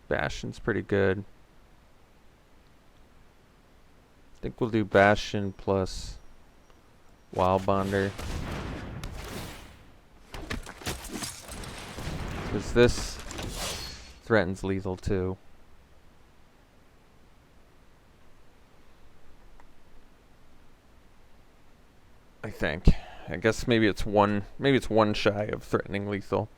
Bastion's pretty good. I think we'll do Bastion plus Wild Bonder. Because this threatens lethal too. I think. I guess maybe it's one shy of threatening lethal.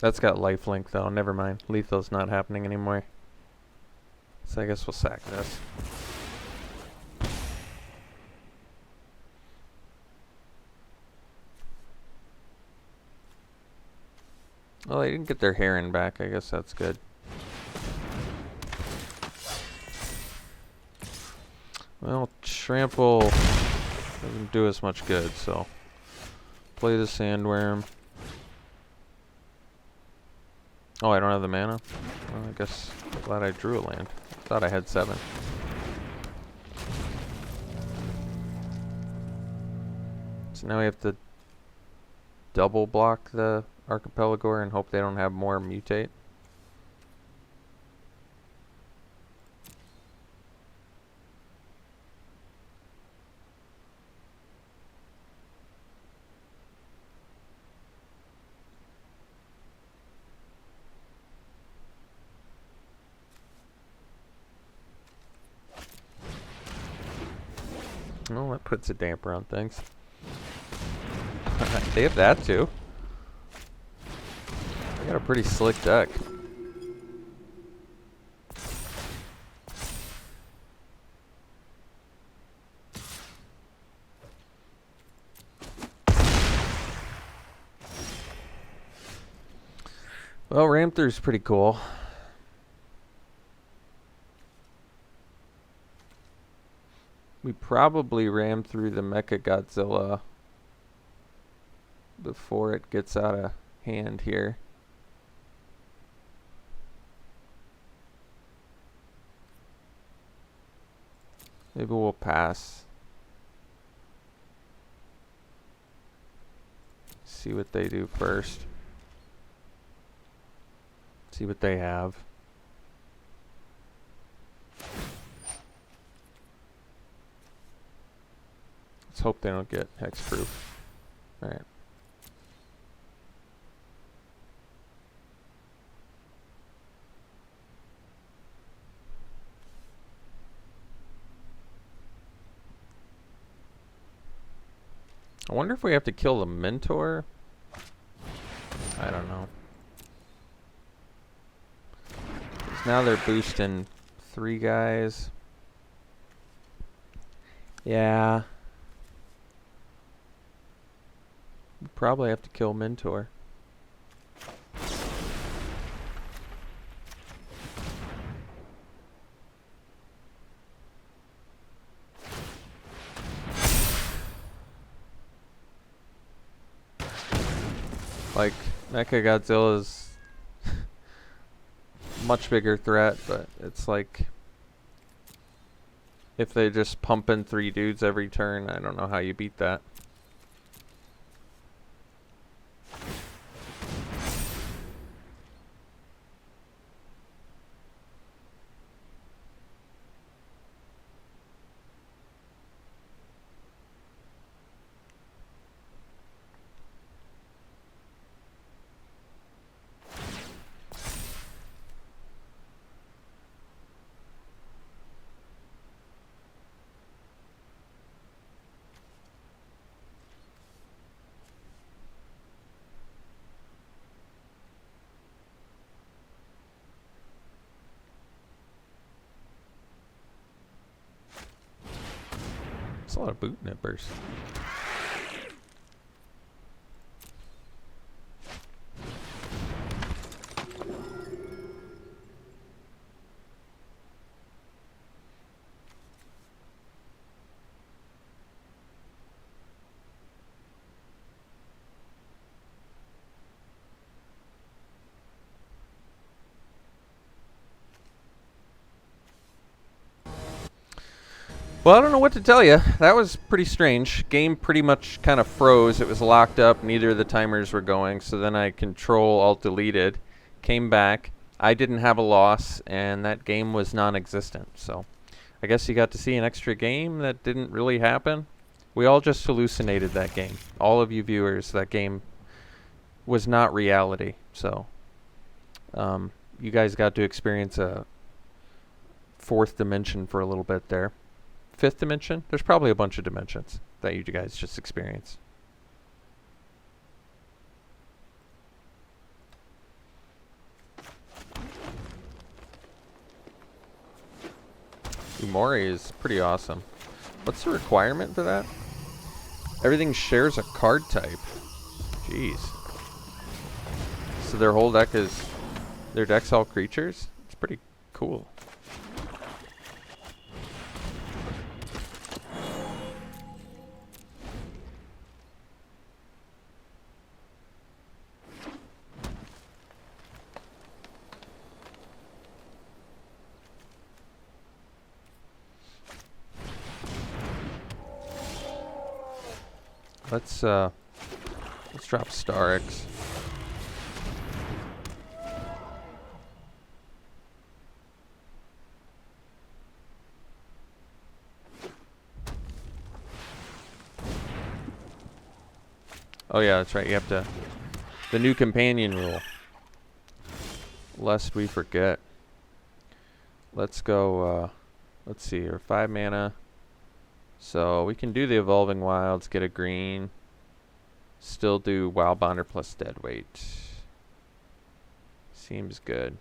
That's got lifelink though, never mind. Lethal's not happening anymore. So I guess we'll sack this. Well, they didn't get their Heron back, I guess that's good. Well, Trample doesn't do us much good, so play the Sandworm. Oh, I don't have the mana? Well, I guess I'm glad I drew a land. I thought I had 7. So now we have to double block the Archipelagore and hope they don't have more mutate. Well, that puts a damper on things. They have that too. They got a pretty slick deck. Well, Ram Through's pretty cool. We probably ram through the Mecha Godzilla before it gets out of hand here. Maybe we'll pass. See what they do first. See what they have. Let's hope they don't get hexproof. Alright. I wonder if we have to kill the Mentor. I don't know. 'Cause now they're boosting 3 guys. Yeah. We probably have to kill Mentor. Like, Mecha Godzilla's much bigger threat, but it's like if they're just pumping 3 dudes every turn, I don't know how you beat that. That's a lot of boot nippers. Well, I don't know what to tell you. That was pretty strange. Game pretty much kind of froze. It was locked up. Neither of the timers were going. So then I Control-Alt-Deleted, came back. I didn't have a loss, and that game was non-existent. So I guess you got to see an extra game that didn't really happen. We all just hallucinated that game. All of you viewers, that game was not reality. So you guys got to experience a 4th dimension for a little bit there. 5th dimension? There's probably a bunch of dimensions that you guys just experienced. Umori is pretty awesome. What's the requirement for that? Everything shares a card type. Jeez. So their whole deck is... their deck's all creatures? It's pretty cool. Let's drop Starix. Oh yeah, that's right. You have to... the new companion rule. Lest we forget. Let's go, let's see here. 5 mana. So we can do the Evolving Wilds, get a green. Still do Wild Bonder plus Deadweight. Seems good.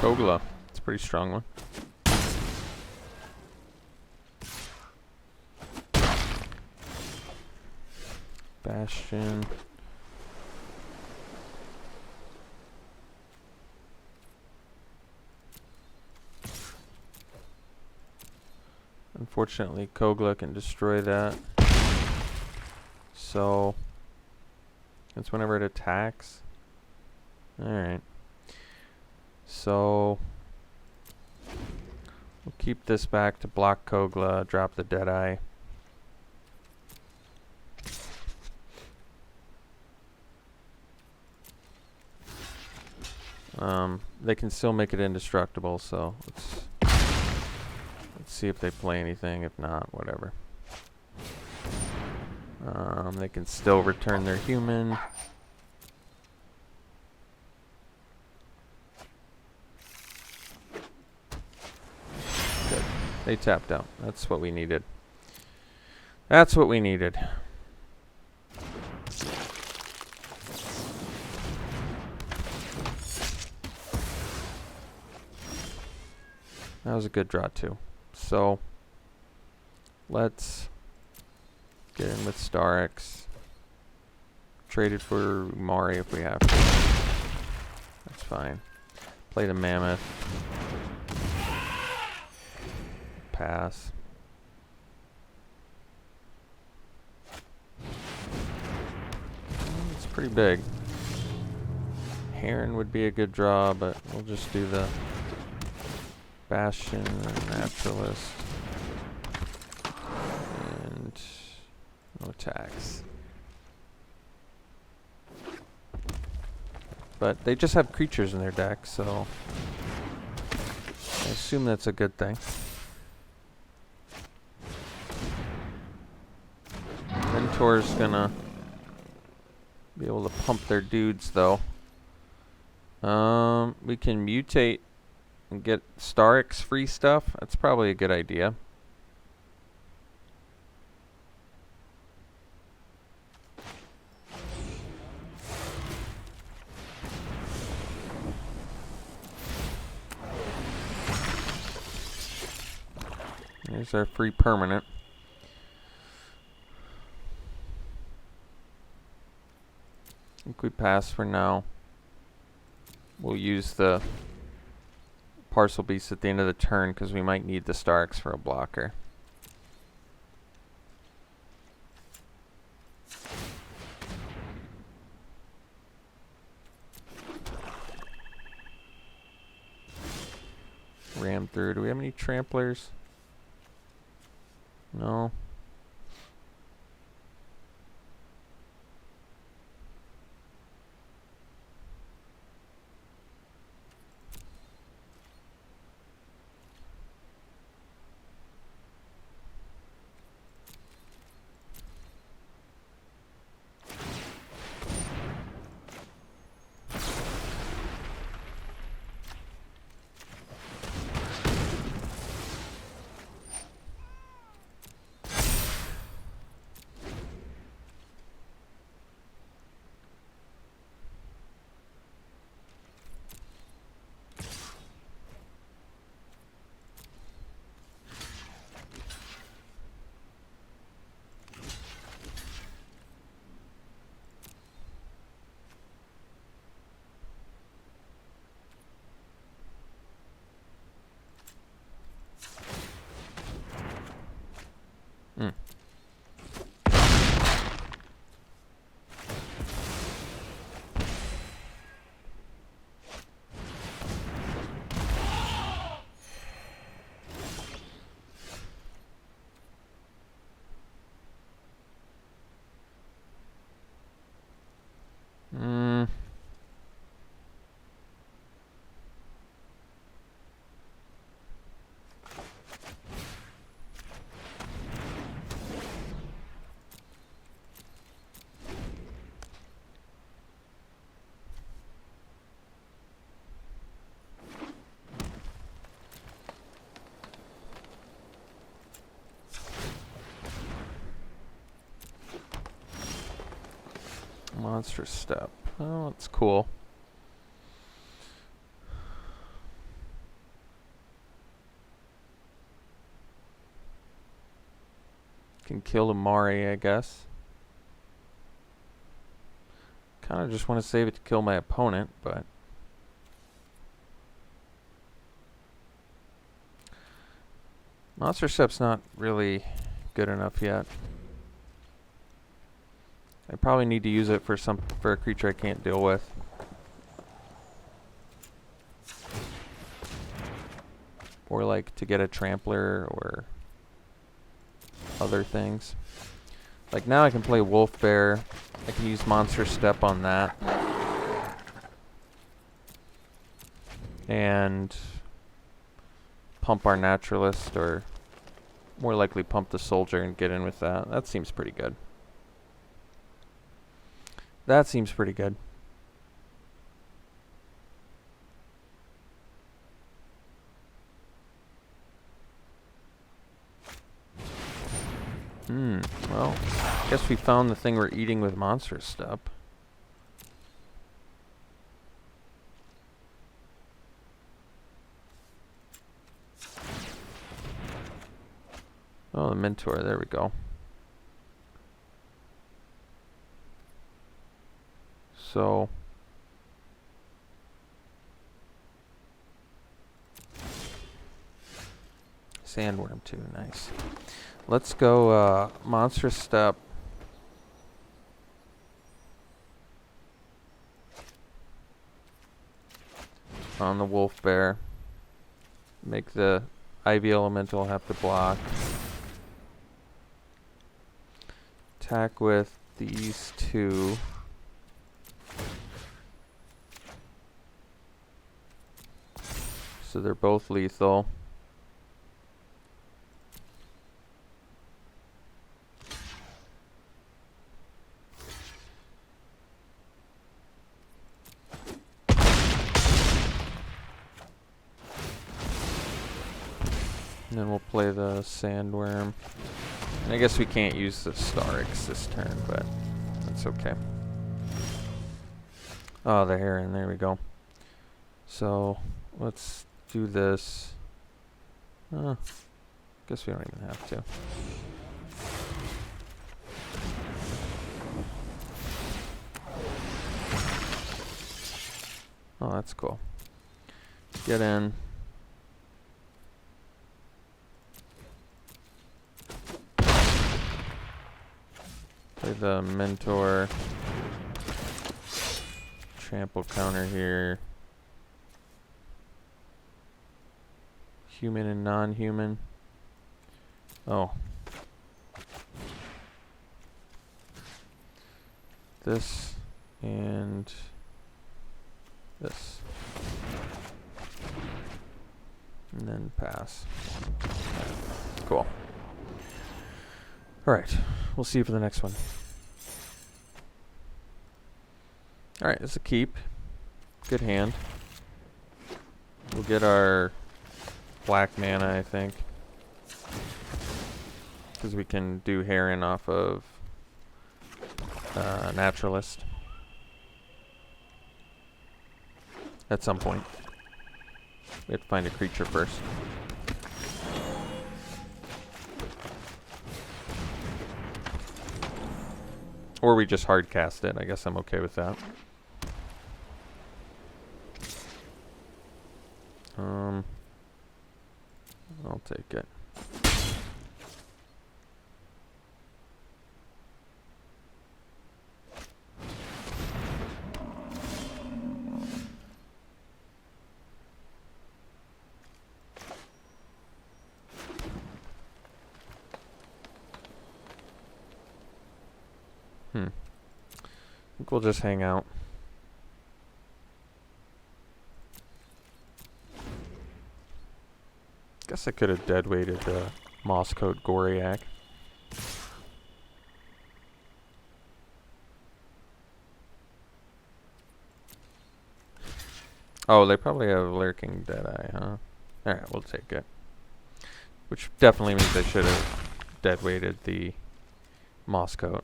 Kogla. It's a pretty strong one. Bastion. Unfortunately, Kogla can destroy that. So, that's whenever it attacks. Alright. So, we'll keep this back to block Kogla, drop the Deadeye. They can still make it indestructible, so let's see if they play anything. If not, whatever. They can still return their human. Good. They tapped out. That's what we needed. That's what we needed. That was a good draw too. So let's get in with Starix. Trade it for Mari if we have to. That's fine. Play the Mammoth. Pass. It's pretty big. Heron would be a good draw, but we'll just do the Bastion and Naturalist. And no attacks. But they just have creatures in their deck, so I assume that's a good thing. Mentor's gonna be able to pump their dudes, though. We can mutate and get Starix free stuff. That's probably a good idea. Here's our free permanent. I think we pass for now. We'll use the Parcel Beast at the end of the turn because we might need the Starix for a blocker. Ram through. Do we have any tramplers? No. Monster Step. Oh, that's cool. Can kill Amari, I guess. Kind of just want to save it to kill my opponent, but Monster Step's not really good enough yet. I probably need to use it for a creature I can't deal with. Or like to get a trampler or other things. Like now I can play Wolf Bear. I can use Monster Step on that. And pump our Naturalist, or more likely pump the Soldier and get in with that. That seems pretty good. That seems pretty good. Well, guess we found the thing we're eating with Monster Step. Oh, the Mentor. There we go. So Sandworm too, nice. Let's go Monstrous Step. On the Wolf Bear. Make the Ivy Elemental have to block. Attack with these two. So they're both lethal. And then we'll play the Sandworm. And I guess we can't use the Starix this turn, but that's okay. Oh, the Heron, there we go. So let's do this. Guess we don't even have to. Oh, that's cool. Get in. Play the Mentor. Trample counter here. Human and non-human. Oh. This and this. And then pass. Cool. Alright, we'll see you for the next one. Alright, it's a keep. Good hand. We'll get our black mana, I think. Because we can do Heron off of Naturalist. At some point. We have to find a creature first. Or we just hard cast it. I guess I'm okay with that. I'll take it. I think we'll just hang out. Guess I could have dead-weighted the Mosscoat Goriac. Oh, they probably have Lurking Deadeye, huh? Alright, we'll take it. Which definitely means I should have dead-weighted the Mosscoat.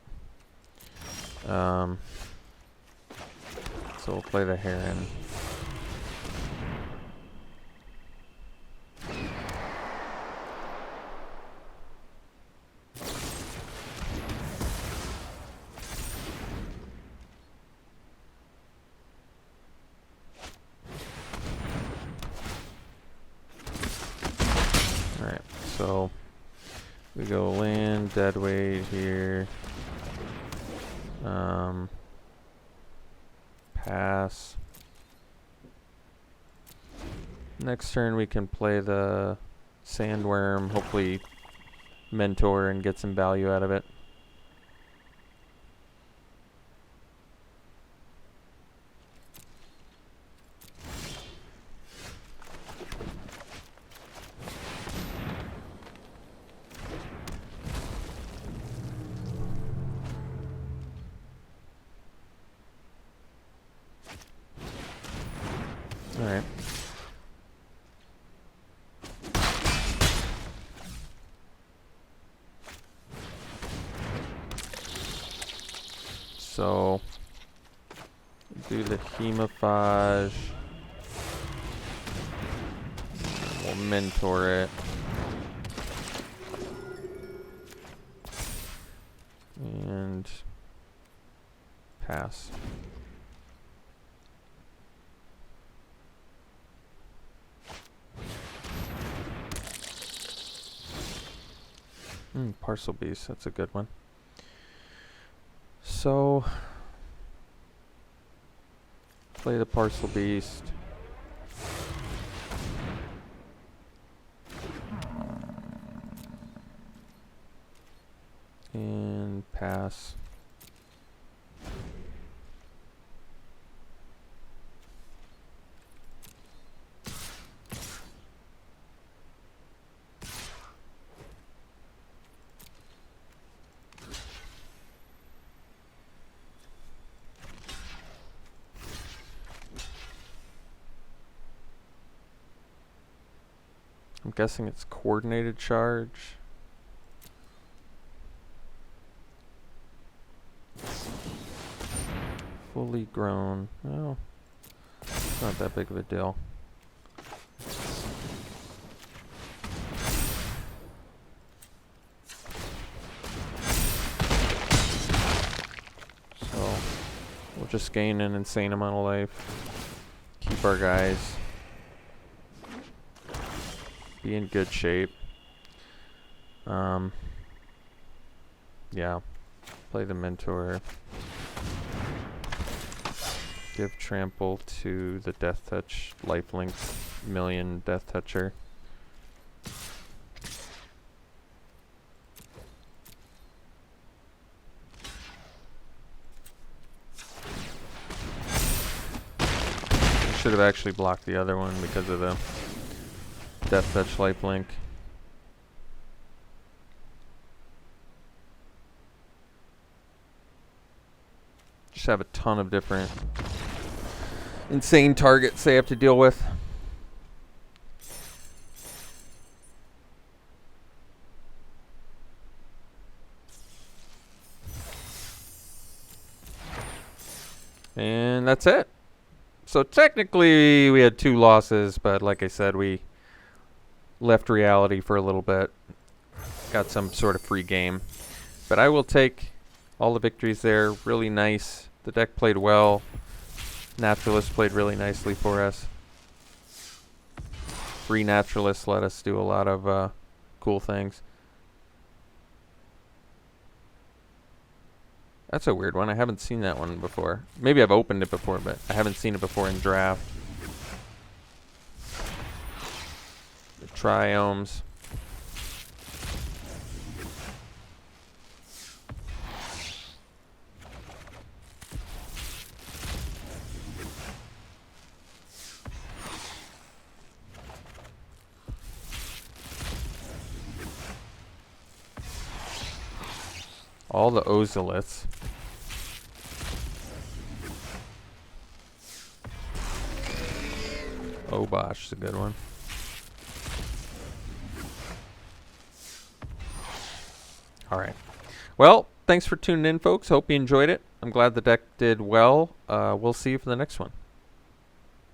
So we'll play the Heron. Alright, so we go land, deadweight here. Pass. Next turn we can play the Sandworm, hopefully Mentor and get some value out of it. Alright. So, do the Hemophage. We'll Mentor it. And pass. Parcel Beast, that's a good one. So, play the Parcel Beast. And pass. I'm guessing it's coordinated charge. Fully grown. Oh, it's not that big of a deal. So, we'll just gain an insane amount of life. Keep our guys. Be in good shape. Yeah. Play the Mentor. Give Trample to the Death Touch Lifelink Million Death Toucher. Should have actually blocked the other one because of the Death Touch Lifelink. Just have a ton of different insane targets they have to deal with. And that's it. So technically we had 2 losses, but like I said, we left reality for a little bit. Got some sort of free game. But I will take all the victories there. Really nice. The deck played well. Naturalist played really nicely for us. Free Naturalist let us do a lot of cool things. That's a weird one. I haven't seen that one before. Maybe I've opened it before, but I haven't seen it before in draft. The Triomes. All the Ozoliths. Obosh is a good one. Alright. Well, thanks for tuning in, folks. Hope you enjoyed it. I'm glad the deck did well. We'll see you for the next one.